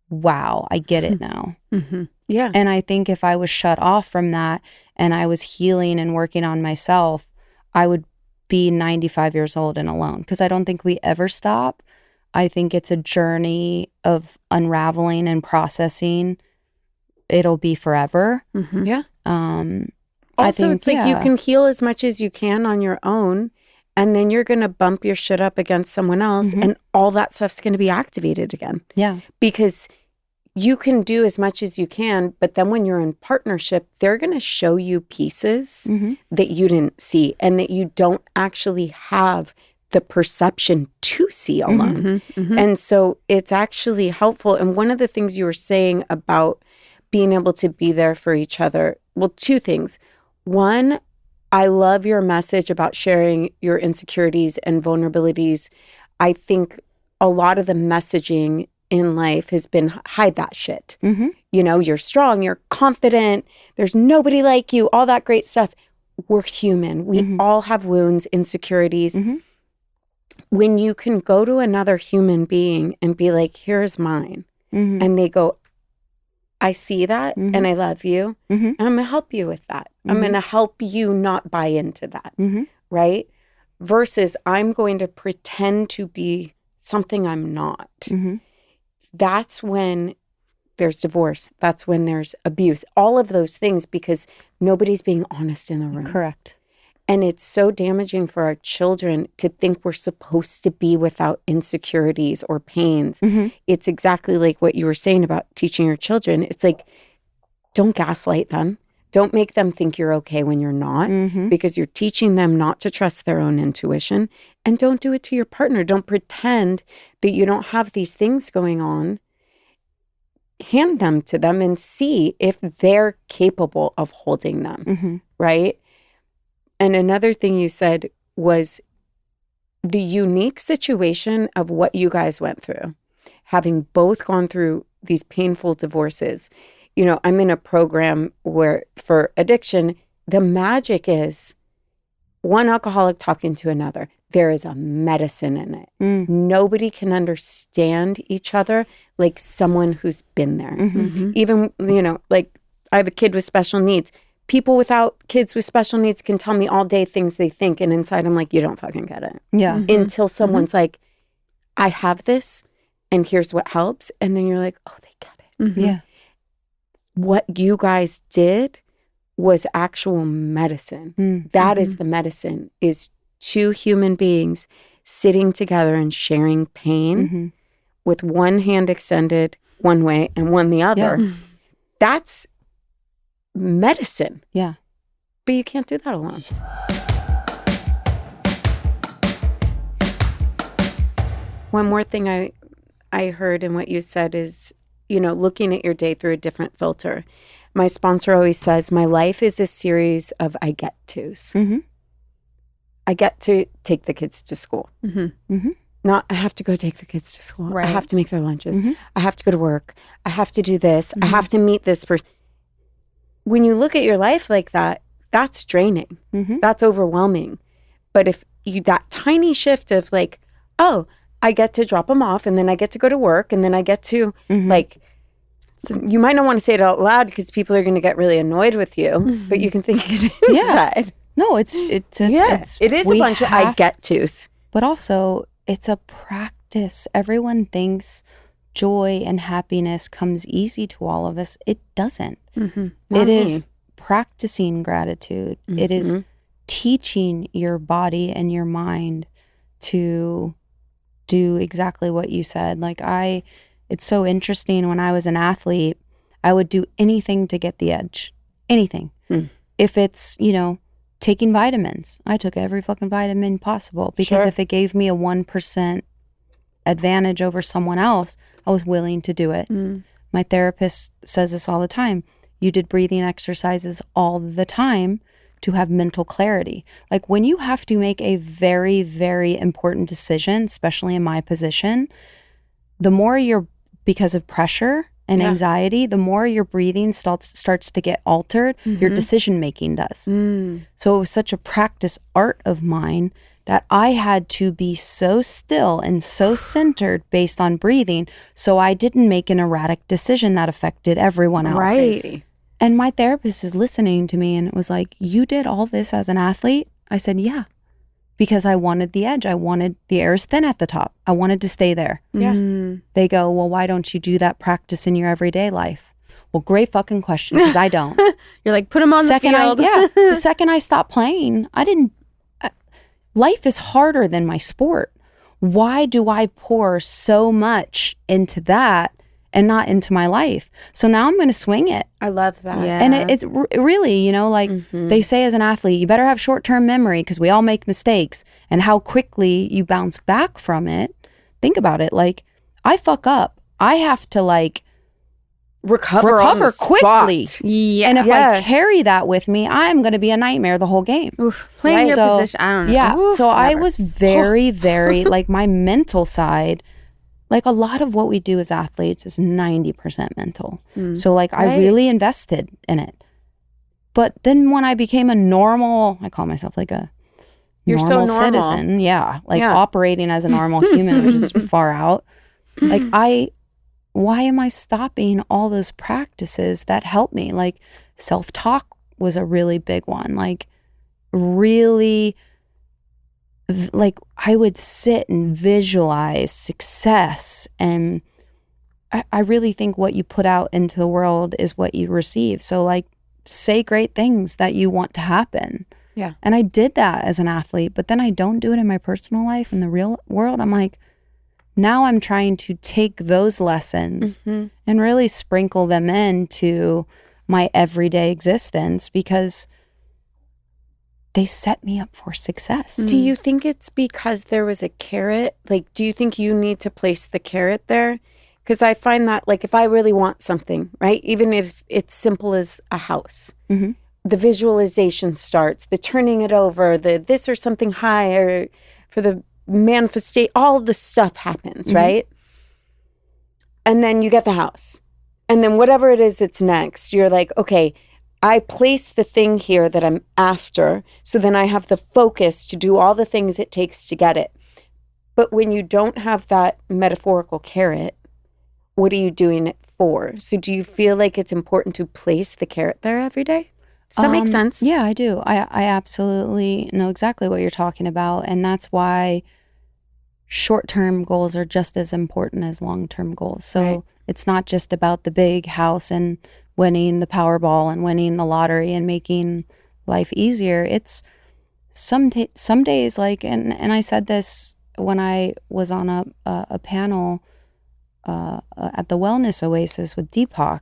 wow, I get it now. Mhm. Yeah. And I think if I was shut off from that and I was healing and working on myself, I would be 95 years old and alone, because I don't think we ever stop. I think it's a journey of unraveling and processing. It'll be forever. Mhm. Yeah. I Also, think, it's like you yeah. can heal as much as you can on your own, and then you're going to bump your shit up against someone else, Mhm. and all that stuff's going to be activated again. Yeah. Because you can do as much as you can, but then when you're in partnership, they're going to show you pieces Mhm. that you didn't see and that you don't actually have the perception to see alone. And so it's actually helpful. And one of the things you were saying about being able to be there for each other, well, two things. One, I love your message about sharing your insecurities and vulnerabilities. I think a lot of the messaging in life has been hide that shit. Mhm. You know, you're strong, you're confident, there's nobody like you, all that great stuff. We're human. We Mhm. all have wounds, insecurities. Mhm. When you can go to another human being and be like, here's mine, Mhm. and they go, I see that Mhm. and I love you, Mhm. and I'm going to help you with that. I'm Mhm. going to help you not buy into that, Mhm. right? Versus I'm going to pretend to be something I'm not. Mhm. That's when there's divorce. That's when there's abuse. All of those things, because nobody's being honest in the room. Correct. And it's so damaging for our children to think we're supposed to be without insecurities or pains. Mhm. It's exactly like what you were saying about teaching your children. It's like, don't gaslight them. Don't make them think you're okay when you're not, Mhm. because you're teaching them not to trust their own intuition. And don't do it to your partner. Don't pretend that you don't have these things going on. Hand them to them and see if they're capable of holding them, Mhm. right? And another thing you said was the unique situation of what you guys went through, having both gone through these painful divorces. You know, I'm in a program where for addiction, the magic is one alcoholic talking to another. There is a medicine in it. Mm. Nobody can understand each other like someone who's been there. Mhm. Even, you know, like I have a kid with special needs. People without kids with special needs can tell me all day things they think. And inside I'm like, you don't fucking get it. Yeah. Until someone's like, I have this and here's what helps. And then you're like, oh, they get it. Yeah. What you guys did was actual medicine. Mm. That is the medicine, is two human beings sitting together and sharing pain Mhm. with one hand extended one way and one the other. Yeah. That's medicine. Yeah. But you can't do that alone. One more thing I heard in what you said is, you know, looking at your day through a different filter. My sponsor always says, my life is a series of I get tos. Mhm. I get to take the kids to school. Mhm. Not, I have to go take the kids to school. I Right. have to make their lunches. Mhm. I have to go to work. I have to do this. I have to meet this person. When you look at your life like that, that's draining. Mhm. That's overwhelming. But if you, that tiny shift of like, oh, I get to drop them off and then I get to go to work and then I get to Mhm. like, so you might not want to say it out loud because people are going to get really annoyed with you, but you can think it inside. No, it's It is a we bunch of I have- get tos. But also, it's a practice. Everyone thinks joy and happiness comes easy to all of us. It doesn't. Not It is me. practicing gratitude. It is Mhm. teaching your body and your mind to do exactly what you said. Like it's so interesting. When I was an athlete, I would do anything to get the edge. Anything. If it's, taking vitamins, I took every fucking vitamin possible because if it gave me a 1% advantage over someone else, I was willing to do it. My therapist says this all the time. You did breathing exercises all the time to have mental clarity. Like when you have to make a very, very important decision, especially in my position, the more because of pressure and anxiety, the more your breathing starts to get altered, your decision making does. So it was such a practice art of mine that I had to be so still and so centered based on breathing so I didn't make an erratic decision that affected everyone else. Right. And my therapist is listening to me and it was like, you did all this as an athlete? I said, yeah, because I wanted the edge. I wanted the air is thin at the top. I wanted to stay there. Yeah. They go, well, why don't you do that practice in your everyday life? Well, great fucking question, because I don't. You're like, put them on the field. The second I stopped playing, life is harder than my sport. Why do I pour so much into that and not into my life? So now I'm going to swing it. I love that. Yeah. And it's really, they say as an athlete, you better have short-term memory because we all make mistakes, and how quickly you bounce back from it. Think about it. Like, I fuck up. I have to recover on the quickly. spot. Yeah. And if I carry that with me, I'm going to be a nightmare the whole game. Oof, playing your position, I don't know. Yeah. Oof, so I never. was very, very, my mental side, a lot of what we do as athletes is 90% mental. So I really invested in it. But then when I became I call myself You're so normal normal. citizen. Yeah. Operating as a normal human, which is far out. Why am I stopping all those practices that help me? Self-talk was a really big one. I would sit and visualize success. And I really think what you put out into the world is what you receive. So say great things that you want to happen. Yeah. And I did that as an athlete, but then I don't do it in my personal life, in the real world. I'm now I'm trying to take those lessons and really sprinkle them into my everyday existence because they set me up for success. Do you think it's because there was a carrot? Do you think you need to place the carrot there? Because I find that, if I really want something, right? Even if it's simple as a house, the visualization starts, the turning it over, the this or something higher for the manifestation, all the stuff happens, right? And then you get the house. And then whatever it is it's next, you're like, okay, I place the thing here that I'm after, so then I have the focus to do all the things it takes to get it. But when you don't have that metaphorical carrot, what are you doing it for? So do you feel like it's important to place the carrot there every day? Does that make sense? Yeah, I do. I absolutely know exactly what you're talking about. And that's why short-term goals are just as important as long-term goals. So it's not just about the big house and winning the Powerball and winning the lottery and making life easier. It's some days and I said this when I was on a panel at the Wellness Oasis with Deepak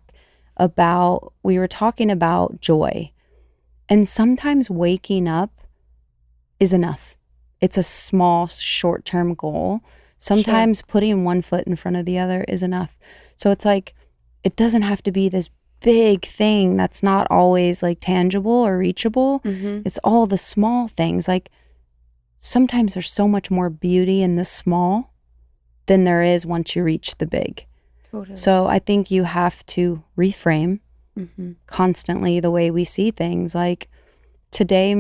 we were talking about joy. And sometimes waking up is enough. It's a small, short-term goal. Sometimes putting one foot in front of the other is enough. So it's it doesn't have to be this big thing that's not always tangible or reachable. It's all the small things. Sometimes there's so much more beauty in the small than there is once you reach the big. Totally. So I think you have to reframe constantly the way we see things. Today,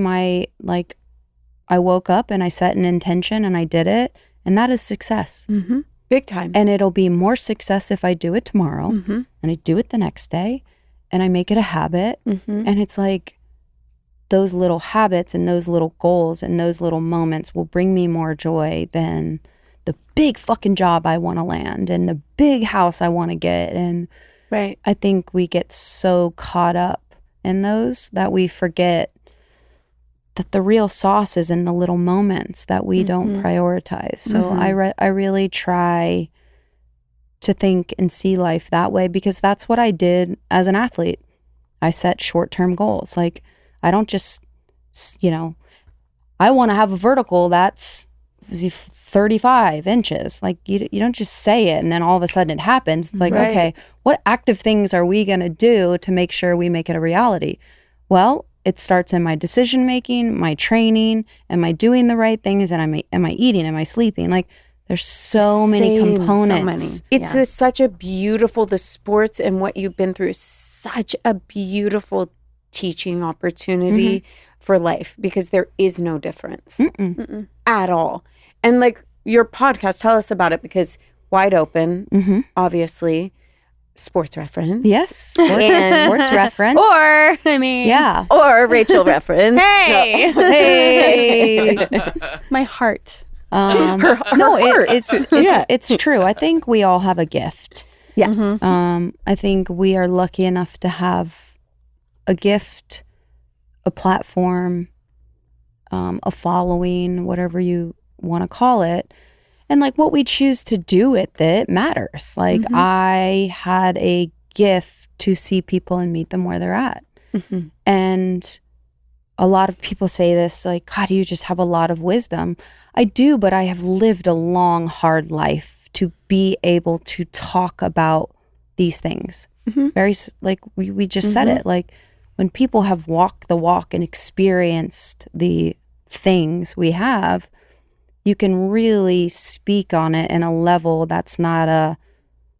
I woke up and I set an intention and I did it, and that is success. Big time. And it'll be more success if I do it tomorrow and I do it the next day and I make it a habit. And it's those little habits and those little goals and those little moments will bring me more joy than the big fucking job I want to land and the big house I want to get. And I think we get so caught up in those that we forget that the real sauce is in the little moments that we don't prioritize. So I really try to think and see life that way, because that's what I did as an athlete. I set short-term goals. Like, I don't just, I want to have a vertical that's 35 inches. Like, you don't just say it and then all of a sudden it happens. It's like, Right. okay, what active things are we going to do to make sure we make it a reality? Well, it starts in my decision making, my training. Am I doing the right things? And am I eating? Am I sleeping? Like, there's so many Same. components. It's such a beautiful, the sports and what you've been through is such a beautiful teaching opportunity for life, because there is no difference at all. And like your podcast, tell us about it, because Wide Open, obviously, sports reference. Yes, sports reference. Or, Yeah. Or Rachel reference. hey, Hey. my heart. Her It's true. I think we all have a gift. Yes. I think we are lucky enough to have a gift, a platform, a following, whatever you want to call it. And like what we choose to do with it matters. Like I had a gift to see people and meet them where they're at. And a lot of people say this, like, God, you just have a lot of wisdom. I do, but I have lived a long, hard life to be able to talk about these things. Very, like we just said it, like when people have walked the walk and experienced the things we have, you can really speak on it in a level that's not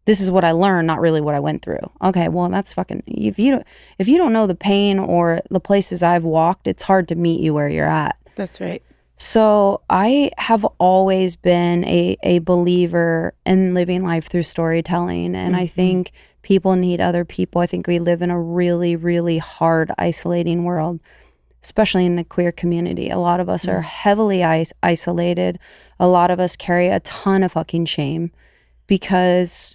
this is what I learned, not really what I went through. Okay, well, that's fucking, if you don't know the pain or the places I've walked, it's hard to meet you where you're at. That's right. So I have always been a believer in living life through storytelling. And I think people need other people. I think we live in a really, really hard, isolating world, especially in the queer community. A lot of us are heavily isolated. A lot of us carry a ton of fucking shame because,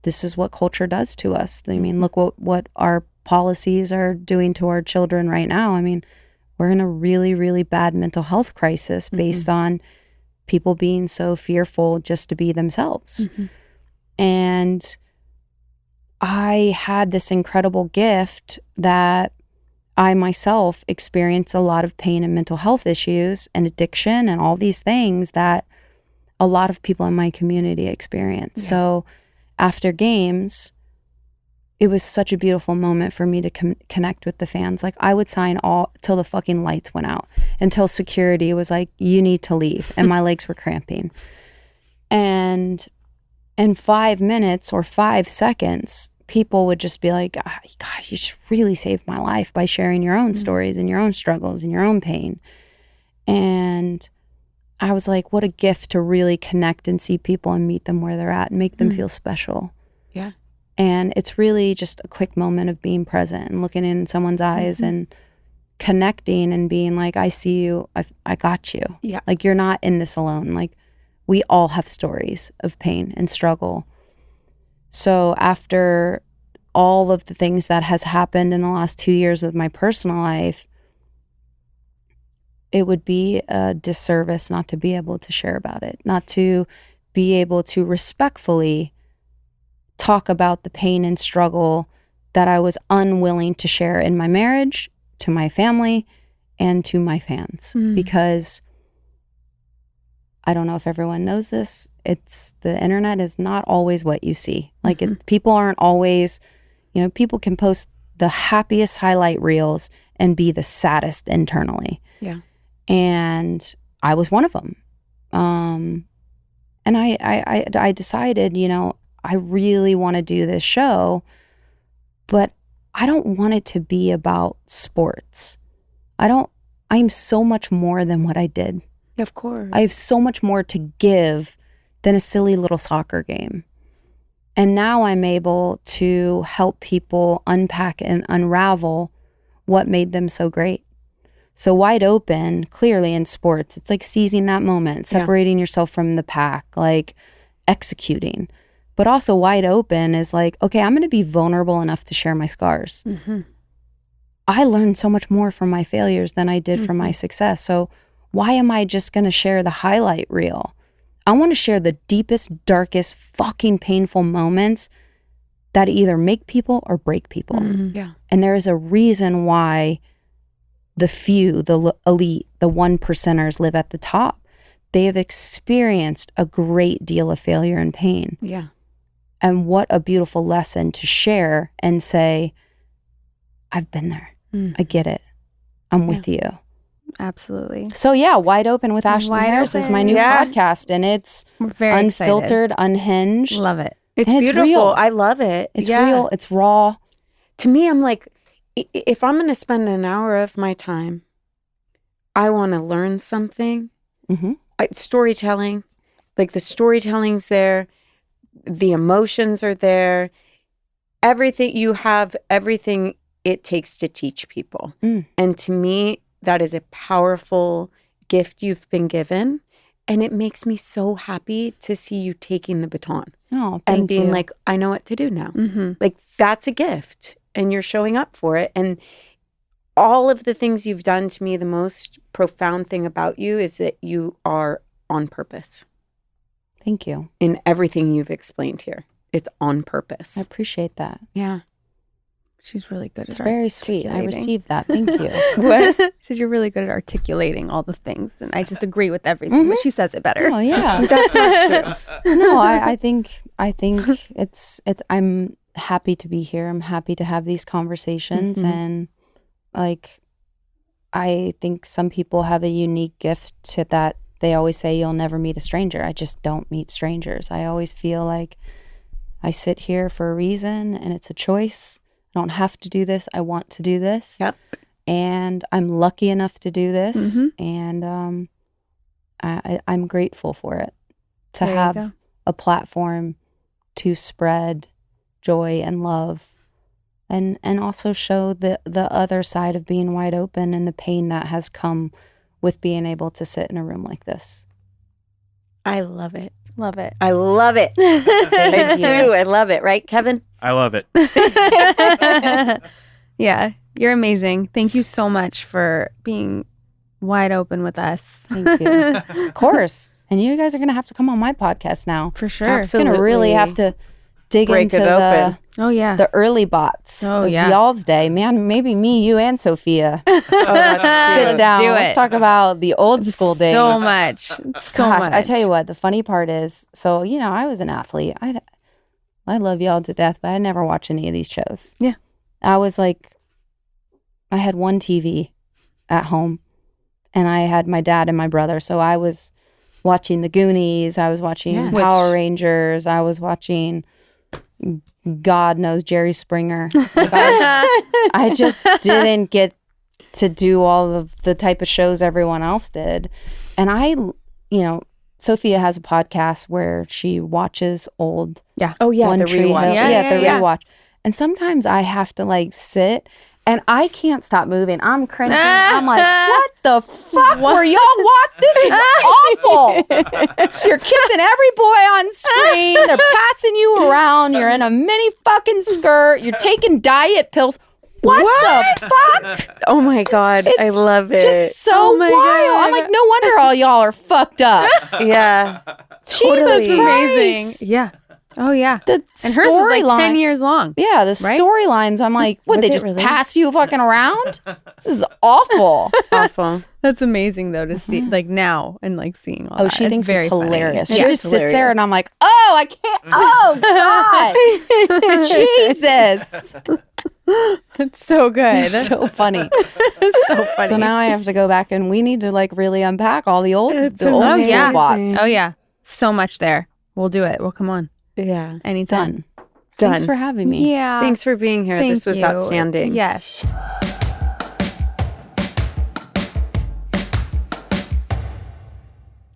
this is what culture does to us. I mean, look what our policies are doing to our children right now. I mean, we're in a really, really bad mental health crisis based on people being so fearful just to be themselves. And I had this incredible gift that I myself experienced a lot of pain and mental health issues and addiction and all these things that a lot of people in my community experience. So after games, it was such a beautiful moment for me to connect with the fans. Like I would sign all till the fucking lights went out, until security was like, you need to leave. And my legs were cramping. And in 5 minutes or 5 seconds, people would just be like, God, you just really saved my life by sharing your own stories and your own struggles and your own pain. And I was like, what a gift to really connect and see people and meet them where they're at and make them feel special. Yeah. And it's really just a quick moment of being present and looking in someone's eyes and connecting and being like, I see you, I got you. Yeah. Like, you're not in this alone. Like, we all have stories of pain and struggle. So after all of the things that has happened in the last 2 years with my personal life, it would be a disservice not to be able to share about it, not to be able to respectfully talk about the pain and struggle that I was unwilling to share in my marriage, to my family, and to my fans. Because I don't know if everyone knows this, the internet is not always what you see. Like people aren't always, people can post the happiest highlight reels and be the saddest internally. Yeah. And I was one of them. And I decided, I really want to do this show, but I don't want it to be about sports. I'm so much more than what I did. Of course. I have so much more to give than a silly little soccer game. And now I'm able to help people unpack and unravel what made them so great. So Wide Open, clearly in sports, it's like seizing that moment, separating yourself from the pack, like executing. But also Wide Open is like, okay, I'm going to be vulnerable enough to share my scars. I learned so much more from my failures than I did from my success. So why am I just going to share the highlight reel? I want to share the deepest, darkest, fucking painful moments that either make people or break people. Yeah. And there is a reason why the few, the elite, the 1%ers live at the top. They have experienced a great deal of failure and pain. Yeah. And what a beautiful lesson to share and say, I've been there. I get it. I'm with you. Absolutely. So yeah, Wide Open with Ashlyn Wide Harris is my Open. new Yeah. podcast, and it's We're very unfiltered, unhinged. excited. Love it. It's And it's beautiful. real. I love it. It's real. It's raw. To me, I'm like, if I'm going to spend an hour of my time, I want to learn something. Mm-hmm. Storytelling, like the storytelling's there, the emotions are there, everything you have, everything it takes to teach people. And to me, that is a powerful gift you've been given. And it makes me so happy to see you taking the baton Oh, and thank being you. like, I know what to do now. Mm-hmm. Like, that's a gift. And you're showing up for it. And all of the things you've done to me, the most profound thing about you is that you are on purpose Thank you. in everything you've explained here. It's on I purpose. appreciate that. Yeah. She's really good It's at very sweet. I articulating. received that. Thank you. What? Said you're really good at articulating all the things, and I just agree with everything. But she says it better. Oh yeah. That's not true. No, I think it's I'm happy to be here. I'm happy to have these conversations, and like I think some people have a unique gift to that. They always say you'll never meet a stranger. I just don't meet strangers. I always feel like I sit here for a reason, and it's a choice. I don't have to do this. I want to do this. Yep. And I'm lucky enough to do this, and I'm grateful for it, to There you have go. a platform to spread joy and love, and also show the other side of being wide open and the pain that has come with being able to sit in a room like this. I love it. Love it. I love it. I do. I love it. Right, Kevin? I love it. Yeah, you're amazing. Thank you so much for being wide open with us. Thank you. Of course. And you guys are going to have to come on my podcast now. For sure. I'm going to really have to dig Break into it open. Oh yeah. the early bots Oh, of yeah. y'all's day. Man, maybe me, you, and Sophia. Oh, that's Sit cute. down. do Let's it. talk about the old school days. So much. So Gosh, much. I tell you what, the funny part is, so, I was an athlete. I love y'all to death, but I never watch any of these shows. Yeah. I was like, I had one TV at home, and I had my dad and my brother. So I was watching The Goonies. I was watching Yeah. Power Rangers. I was watching, God knows, Jerry Springer. Like, I just didn't get to do all of the type of shows everyone else did. And Sophia has a podcast where she watches old Oh, yeah. One The Tree rewatch. Hill. Yeah, the yeah. rewatch. And sometimes I have to sit, and I can't stop moving. I'm cringing. I'm like, what the fuck were y'all watch? This is awful. You're kissing every boy on screen. They're passing you around. You're in a mini fucking skirt. You're taking diet pills. What the fuck? Oh, my God. I love it. Just so Oh my wild. God. I'm like, no wonder all y'all are fucked up. yeah. Jesus Totally. Christ. amazing. Yeah. Oh yeah. The And hers was like 10 storyline- years long. Yeah, the Right? storylines. I'm like, what? Was They it just really? pass you fucking around? This is awful. Awful. That's amazing though to see now and seeing all Oh, that. she thinks very it's funny. hilarious. It She is just sits there, hilarious. and I'm like, oh, I can't. Oh God, Jesus, It's so good. so funny. It's so funny. So now I have to go back, and we need to really unpack all the old, It's the old amazing. school Yeah. bots. Oh yeah. So much there. We'll do it. We'll come on Yeah. anytime. Done. Thanks for having me. Yeah. Thanks for being here. Thank This was you. outstanding. Yes.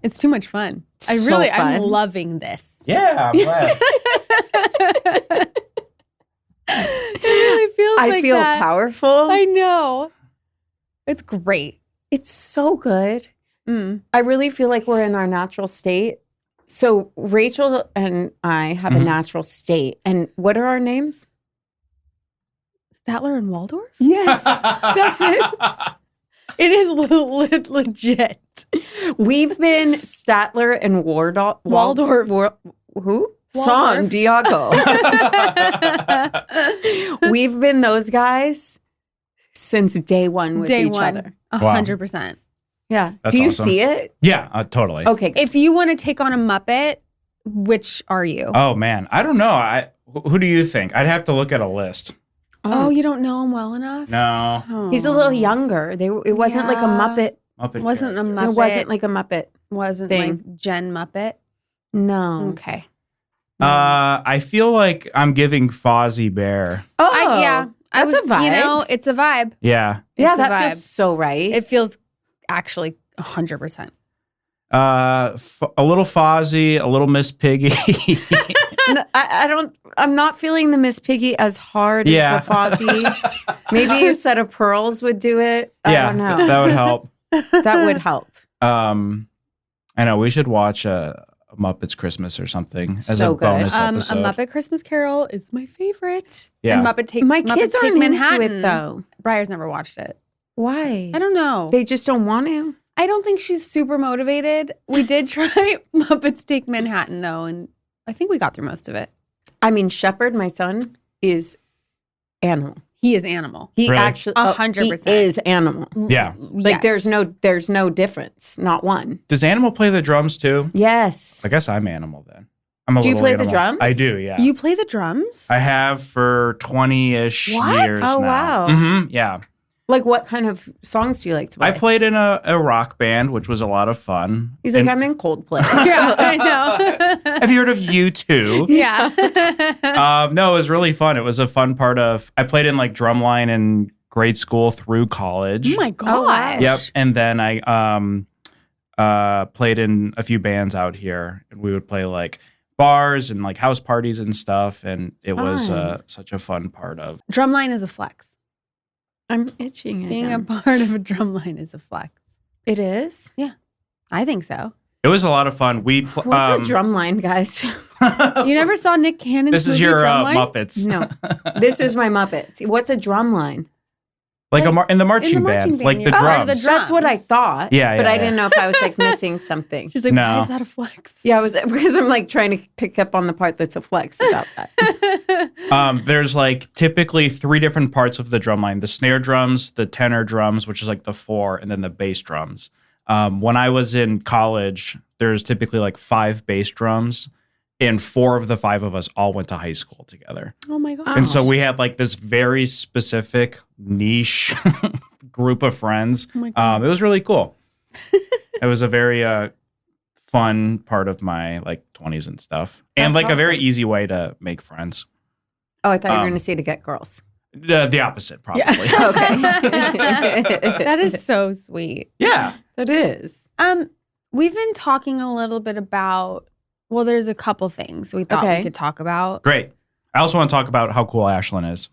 It's too much fun. So I'm fun. loving this. Yeah, I'm glad. It really feels I like feel that. powerful. I know. It's great. It's so good. Mm. I really feel like we're in our natural state. So Rachel and I have a Mhm. natural state. And what are our names? Statler and Waldorf? Yes, that's it. It is legit. We've been Statler and Waldorf. Who? Song Diago. We've been those guys since day one with each other. 100%. Yeah. That's Do you awesome. see it? Yeah, totally. Okay. Good. If you want to take on a Muppet, which are you? Oh man, I don't know. Who do you think? I'd have to look at a list. Oh, you don't know him well enough? No. Oh. He's a little younger. It wasn't like a Muppet. Muppet Wasn't a character. Muppet. It wasn't like a Muppet. Wasn't thing. like Jen Muppet? No. Okay. I feel like I'm giving Fozzie Bear. Oh, that's a vibe. You know, it's a vibe. Yeah. Yeah, It's a that vibe. feels so right. It feels actually 100%. A little Fozzie, a little Miss Piggy. I'm not feeling the Miss Piggy as hard Yeah. as the Fozzie. Maybe a set of pearls would do it. I Yeah, don't know. that would help. That would help. I know we should watch a Muppets Christmas or something as So a good. bonus A episode. Muppet Christmas Carol is my favorite. Yeah. And Muppet Take My Muppets kids Take aren't Manhattan. into it though. Briar's never watched it. Why? I don't know. They just don't want to. I don't think she's super motivated. We did try Muppets Take Manhattan though, and I think we got through most of it. I mean, Shepard, my son, is animal. He is animal. He Really? actually 100%. He is animal. Yeah. Like Yes. there's no difference. Not one. Does Animal play the drums too? Yes. I guess I'm Animal then. I'm a Do you little play the animal. drums? I do, yeah. You play the drums? I have for 20-ish What? years Oh, now. wow. Mm-hmm, yeah. Like what kind of songs do you like to play? I played in a rock band, which was a lot of fun. He's like, And- I'm in Coldplay. Yeah, I know. have you heard of U2? Yeah. No, it was really fun. It was a fun part of, I played in like drumline in grade school through college. Oh my gosh. Oh, wow. Yep. And then I played in a few bands out here, and we would play like bars and like house parties and stuff. And it was Fun. such a fun part of. Drumline is a flex. I'm itching Being again. a part of a drumline is a flex. It is? I think so. It was a lot of fun. What's a drum line, guys? You never saw Nick Cannon's This is movie your Drumline? Muppets. No. This is my Muppets. What's a drum line? Like in the marching marching band, like band, the yeah. Part of drums. the That's what I Drums. thought. Yeah, But yeah, I yeah. didn't know if I was like missing something. She's like, No. why is that a flex? Yeah, I was because I'm like trying to pick up on the part that's a flex about that. There's like typically 3 different parts of the drum line: the snare drums, the tenor drums, which is like the 4, and then the bass drums. When I was in college, there's typically like 5 bass drums, and 4 of the 5 of us all went to high school together. Oh my god. And so we had like this very specific niche group of friends. Oh my God. It was really cool. It was a very fun part of my like 20s and stuff, and That's like a very awesome. easy way to make friends. Oh, I thought you were Um, going to say to get girls. The opposite, probably. Yeah. Okay. That is so sweet. Yeah. That is. We've been talking a little bit about, well, there's a couple things we thought Okay. we could talk about. Great. I also want to talk about how cool Ashlyn is.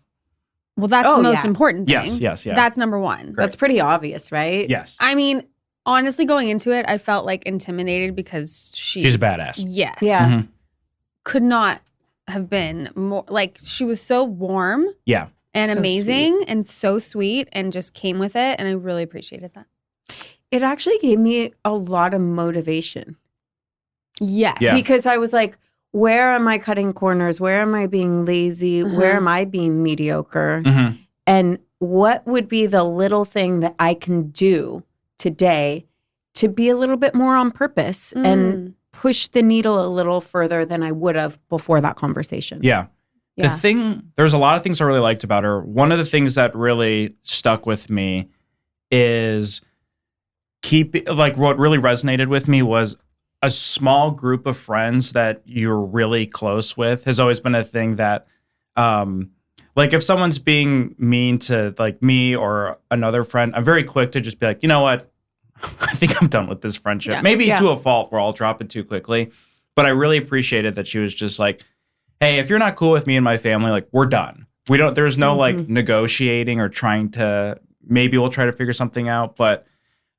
Well, that's Oh, the most yeah. important thing. Yes, yeah. That's number one. That's pretty obvious, right? Yes. I mean, honestly, going into it, I felt like intimidated because She's a badass. Yes. Yeah. Mhm. Could not have been more, like, she was so warm Yeah. and So amazing and so sweet and just came with it. And I really appreciated that. It actually gave me a lot of motivation Yes. Yeah. because I was like, where am I cutting corners? Where am I being lazy? Where am I being mediocre? Mhm. And what would be the little thing that I can do today to be a little bit more on purpose and push the needle a little further than I would have before that conversation? Yeah. Yeah. There's a lot of things I really liked about her. One of the things that really stuck with me is what really resonated with me was a small group of friends that you're really close with has always been a thing that, like if someone's being mean to like me or another friend, I'm very quick to just be like, you know what? I think I'm done with this friendship. Yeah. Maybe Yeah. to a fault where I'll drop it too quickly. But I really appreciated that she was just like, hey, if you're not cool with me and my family, like we're done. There's no like negotiating or trying to, maybe we'll try to figure something out. But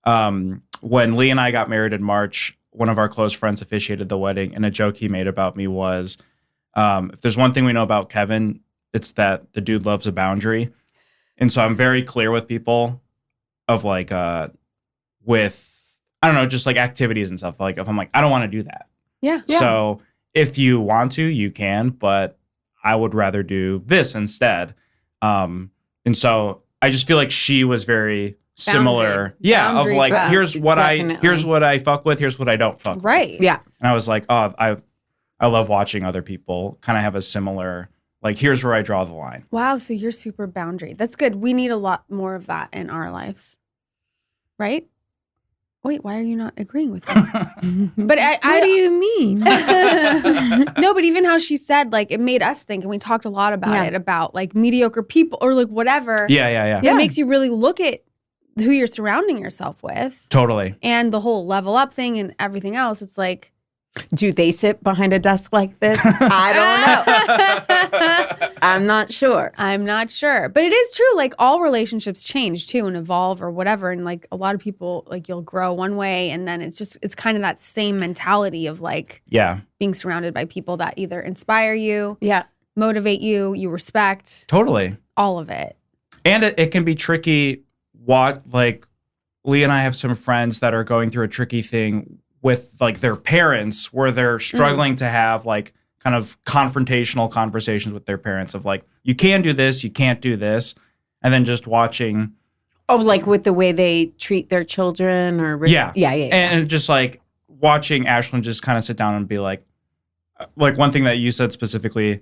when Lee and I got married in March, one of our close friends officiated the wedding, and a joke he made about me was, if there's one thing we know about Kevin, it's that the dude loves a boundary. And so I'm very clear with people of like, with I don't know, just like activities and stuff. Like if I'm like, I don't want to do that. Yeah. So if you want to, you can, but I would rather do this instead. And so I just feel like she was very similar. Boundary of like, grab. here's what Definitely. I fuck with, here's what I don't fuck with. Right. Yeah. And I was like, oh, I love watching other people kind of have a similar, like, here's where I draw the line. Wow. So you're super boundary. That's good. We need a lot more of that in our lives. Right? Wait, why are you not agreeing with me? But What do you mean? No, but even how she said, like, it made us think, and we talked a lot about it, about like mediocre people or like whatever. Yeah. It makes you really look at who you're surrounding yourself with. Totally. And the whole level up thing and everything else. It's like, Do they sit behind a desk like this? I don't know. I'm not sure. I'm not sure. But it is true. Like all relationships change too and evolve or whatever. And like a lot of people, like you'll grow one way and then it's kind of that same mentality of like being surrounded by people that either inspire you, motivate you, you respect. Totally. All of it. And it can be tricky. Like Lee and I have some friends that are going through a tricky thing with like their parents where they're struggling to have like kind of confrontational conversations with their parents of like, you can do this, you can't do this. And then just watching. Oh, like with the way they treat their children or. Yeah. Yeah. And just like watching Ashlyn just kind of sit down and be like one thing that you said specifically,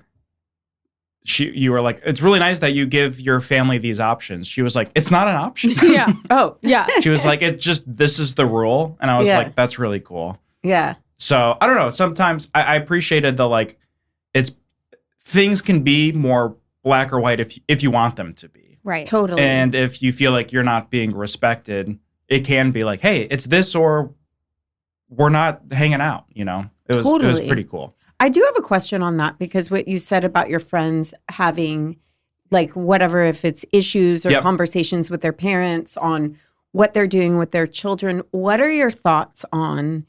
you were like, it's really nice that you give your family these options. She was like, it's not an option. Yeah. Oh, yeah. She was like, this is the rule. And I was like, that's really cool. Yeah. So I don't know. Sometimes I appreciated the like, things can be more black or white if you want them to be. Right. Totally. And if you feel like you're not being respected, it can be like, hey, it's this or we're not hanging out. You know, it was pretty cool. I do have a question on that because what you said about your friends having like whatever, if it's issues or conversations with their parents on what they're doing with their children, what are your thoughts on,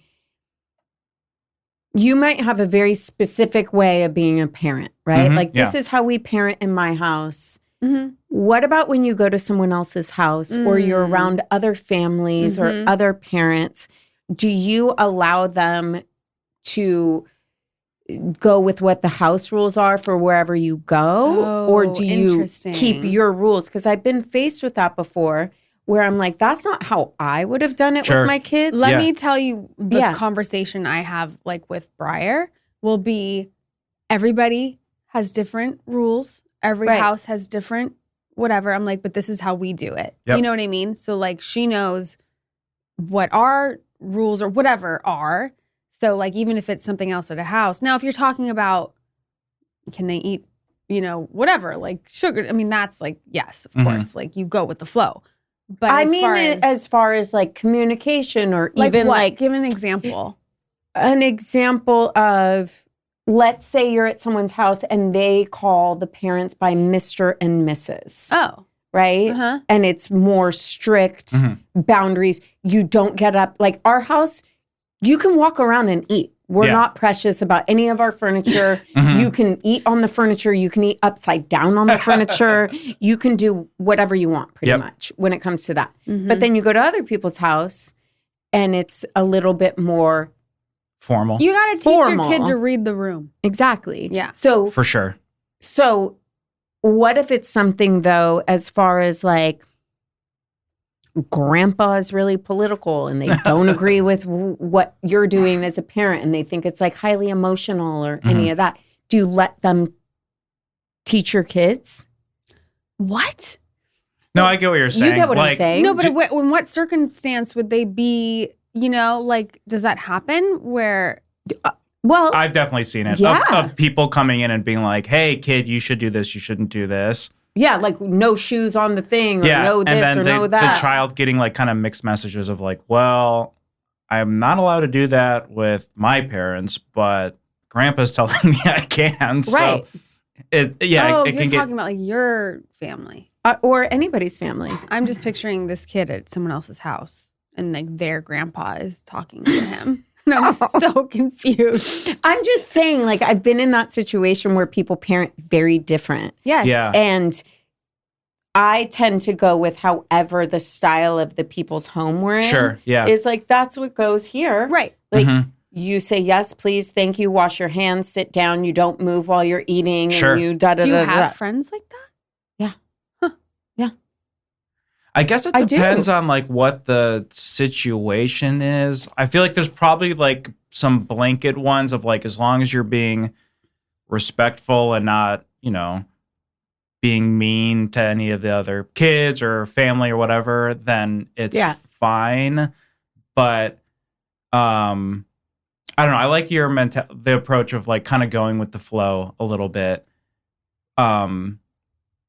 you might have a very specific way of being a parent, right? Mm-hmm, like this is how we parent in my house. Mm-hmm. What about when you go to someone else's house or you're around other families or other parents? Do you allow them to go with what the house rules are for wherever you go? Or do you keep your rules? Because I've been faced with that before where I'm like, that's not how I would have done it with my kids. Let me tell you the conversation I have like with Briar will be everybody has different rules. Every house has different whatever. I'm like, but this is how we do it. Yep. You know what I mean? So like she knows what our rules or whatever are. So, like, even if it's something else at a house. Now, if you're talking about, can they eat, whatever, like sugar. I mean, that's like, yes, of course. Like, you go with the flow. But I mean, as far as like communication or even like. Give an example. An example of, let's say you're at someone's house and they call the parents by Mr. and Mrs. Oh. Right? Uh-huh. And it's more strict boundaries. You don't get up. Like our house, you can walk around and eat. We're not precious about any of our furniture. You can eat on the furniture. You can eat upside down on the furniture. You can do whatever you want pretty much when it comes to that. But then you go to other people's house and it's a little bit more formal. You got to teach your kid to read the room. Exactly. Yeah. So for sure. So what if it's something though, as far as like, grandpa is really political and they don't agree with what you're doing as a parent and they think it's like highly emotional or any of that. Do you let them teach your kids? What? No, I get what you're saying. You get what I'm saying? No, but in what circumstance would they be, like, does that happen where... well, I've definitely seen it. Yeah. Of people coming in and being like, hey, kid, you should do this. You shouldn't do this. Yeah, like no shoes on the thing or no this and then or no that. The child getting like kind of mixed messages of like, well, I'm not allowed to do that with my parents, but grandpa's telling me I can. Right. So it can you're talking about like your family. Or anybody's family. I'm just picturing this kid at someone else's house and like their grandpa is talking to him. And I'm so confused. I'm just saying, like, I've been in that situation where people parent very different. Yes. Yeah. And I tend to go with however the style of the people's home we're in. Sure, yeah. Is like, that's what goes here. Right. Like, Mhm. you say, yes, please, thank you, wash your hands, sit down, you don't move while you're eating, Sure. and you da-da-da-da. Do you have friends like that? I guess it I do. depends on like what the situation is. I feel like there's probably like some blanket ones of like, as long as you're being respectful and not, being mean to any of the other kids or family or whatever, then it's fine. But I don't know. I like your the approach of like kind of going with the flow a little bit. And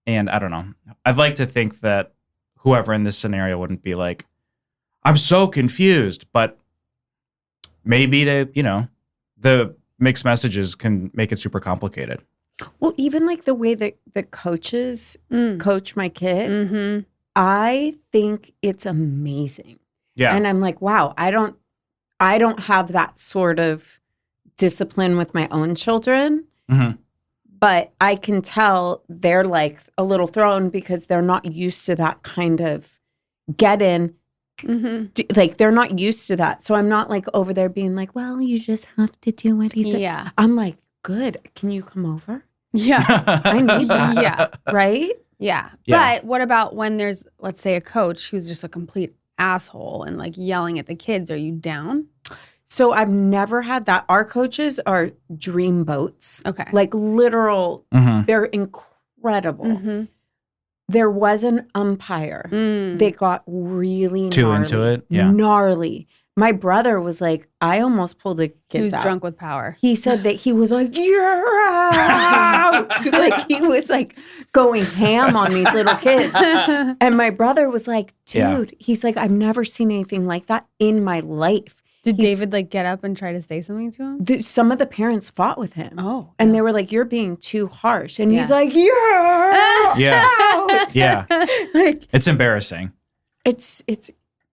I don't know. I'd like to think that whoever in this scenario wouldn't be like, I'm so confused, but maybe the mixed messages can make it super complicated. Well, even like the way that the coaches coach my kid, Mm-hmm. I think it's amazing. Yeah. And I'm like, wow, I don't have that sort of discipline with my own children. Mhm. But I can tell they're like a little thrown because they're not used to that kind of get in. Mm-hmm. Like, they're not used to that. So I'm not like over there being like, well, you just have to do what he said. Yeah. I'm like, good. Can you come over? Yeah. I need that. Yeah. Right? Yeah. Yeah. But what about when there's, let's say, a coach who's just a complete asshole and like yelling at the kids? Are you down? So I've never had that. Our coaches are dream boats. Okay. Like literal, Mhm. they're incredible. Mm-hmm. There was an umpire. They got really Too gnarly. into it? Yeah. Gnarly. My brother was like, I almost pulled the kids He was out. drunk with power. He said that he was like, you're out. Like, he was like going ham on these little kids. And my brother was like, dude, he's like, I've never seen anything like that in my life. Did David like get up and try to say something to him? Some of the parents fought with him. Oh. And they were like, you're being too harsh. And he's Yeah. like, yeah. Yeah. out. Yeah. Like, It's embarrassing. it's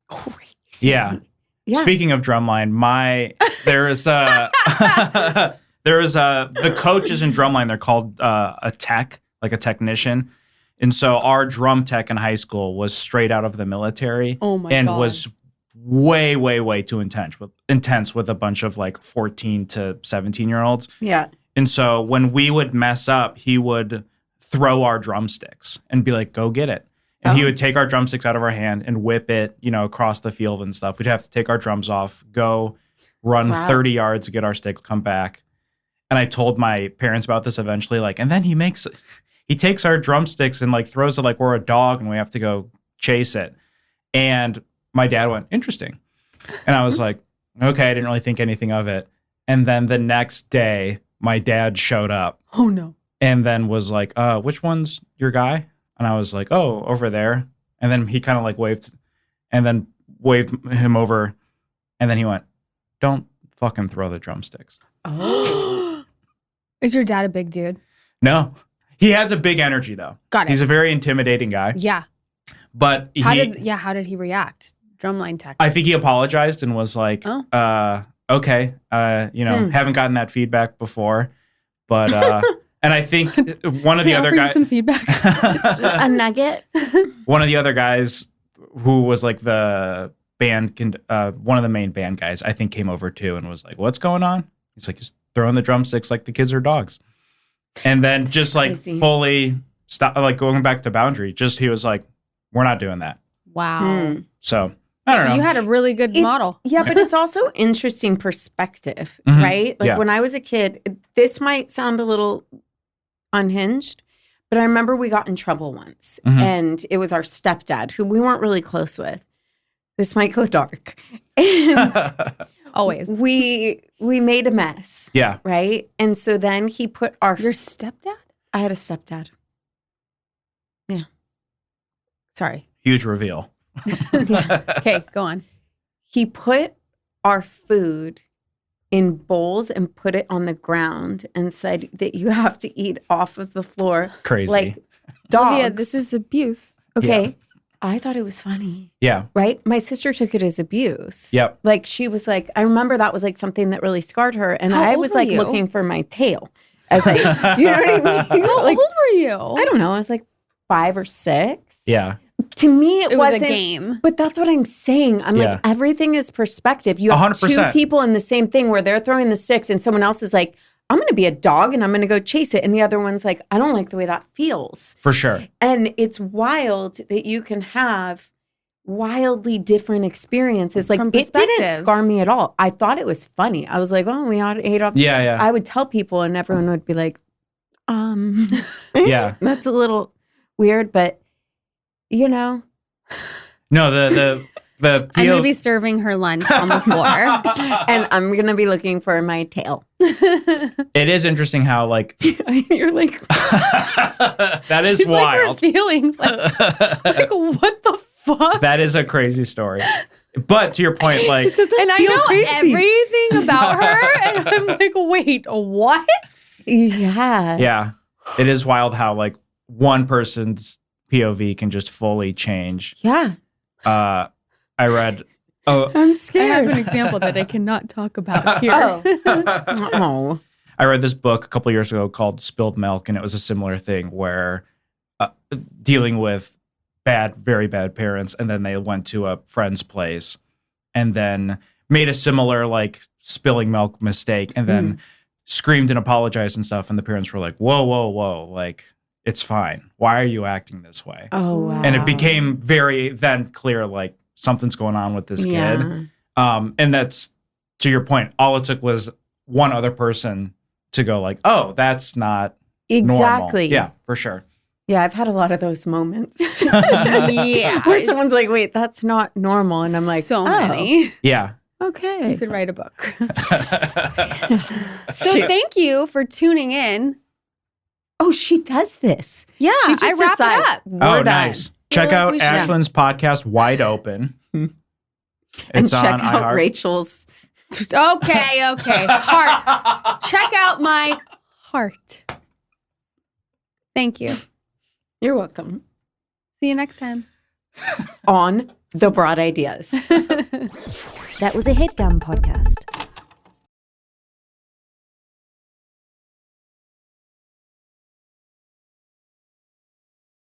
crazy. Yeah. Yeah. Speaking of drumline, the coaches in drumline, they're called a tech, like a technician. And so our drum tech in high school was straight out of the military. Oh my and God. was way, way, way too intense with a bunch of like 14 to 17-year-olds. Yeah. And so when we would mess up, he would throw our drumsticks and be like, go get it. And he would take our drumsticks out of our hand and whip it, across the field and stuff. We'd have to take our drums off, go run 30 yards to get our sticks, come back. And I told my parents about this eventually, and then he takes our drumsticks and like throws it like we're a dog and we have to go chase it. And my dad went, interesting. And I was like, okay, I didn't really think anything of it. And then the next day, my dad showed up. Oh no. And then was like, which one's your guy? And I was like, oh, over there. And then he kind of like waved him over. And then he went, don't fucking throw the drumsticks. Oh. Is your dad a big dude? No. He has a big energy though. Got it. He's a very intimidating guy. Yeah. But How did he react? Drumline tech. I think he apologized and was like, okay, haven't gotten that feedback before. But and I think one of the other guys, some feedback. A nugget. one of the other guys who was like the band, one of the main band guys, I think came over too and was like, what's going on? He's like, just throwing the drumsticks like the kids are dogs. And then just like crazy. fully stop, like going back to boundary, he was like, we're not doing that. Wow. So I don't know. You had a really good model. Yeah, but it's also interesting perspective, Mhm. right? Like Yeah. when I was a kid, this might sound a little unhinged, but I remember we got in trouble once, Mhm. and it was our stepdad, who we weren't really close with. This might go dark. And Always. we made a mess, Yeah. right? And so then he put our Your stepdad? I had a stepdad. Sorry. Huge reveal. Okay, go on. He put our food in bowls and put it on the ground and said that you have to eat off of the floor Crazy. like dogs. Olivia, this is abuse. okay. Yeah. I thought it was funny, Yeah. right? My sister took it as abuse. Yep. Like she was like, I remember that was like something that really scarred her, and How I old was were like you? looking for my tail as like, you know what I mean? How Like, old were you? I don't know. I was like 5 or 6. Yeah. To me, It was wasn't a game. But that's what I'm saying. I'm Yeah. like, everything is perspective. You have 100%. 2 people in the same thing where they're throwing the sticks and someone else is like, I'm going to be a dog and I'm going to go chase it. And the other one's like, I don't like the way that feels. For sure. And it's wild that you can have wildly different experiences. Like, From it didn't perspective. scar me at all. I thought it was funny. I was like, oh, we ate off. Yeah, yeah. I would tell people and everyone would be like, Yeah. that's a little weird, but you know. No, the I'm PO going to be serving her lunch on the floor. And I'm going to be looking for my tail. it is interesting how like You're like, that is She's wild. like revealing, like what the fuck? That is a crazy story. But to your point, like, And I feel know crazy. everything about her, and I'm like, wait, what? yeah. yeah, it is wild how like one person's POV can just fully change. Yeah. I read. Oh, I'm I have scared. an example that I cannot talk about here. Oh. I read this book a couple years ago called Spilled Milk, and it was a similar thing where dealing with very bad parents, and then they went to a friend's place and then made a similar like spilling milk mistake and then screamed and apologized and stuff. And the parents were like, whoa, whoa, whoa, like, it's fine. Why are you acting this way? Oh, wow. And it became very then clear, like, something's going on with this kid. Yeah. And that's, to your point, all it took was one other person to go like, oh, that's not Exactly. normal. Yeah, for sure. Yeah, I've had a lot of those moments. Yeah. Where someone's like, wait, that's not normal. And I'm like, so oh, many. Yeah. okay. You could write a book. So thank you for tuning in. Oh, she does this. Yeah, She just I wrap decides, it up. we're Oh, done. nice. Check like out we should- Ashlyn's podcast, Wide Open. And It's check on out iHeart. Rachel's. Okay. Heart. Check out my heart. Thank you. You're welcome. See you next time. On the Broad Ideas. That was a Headgum podcast.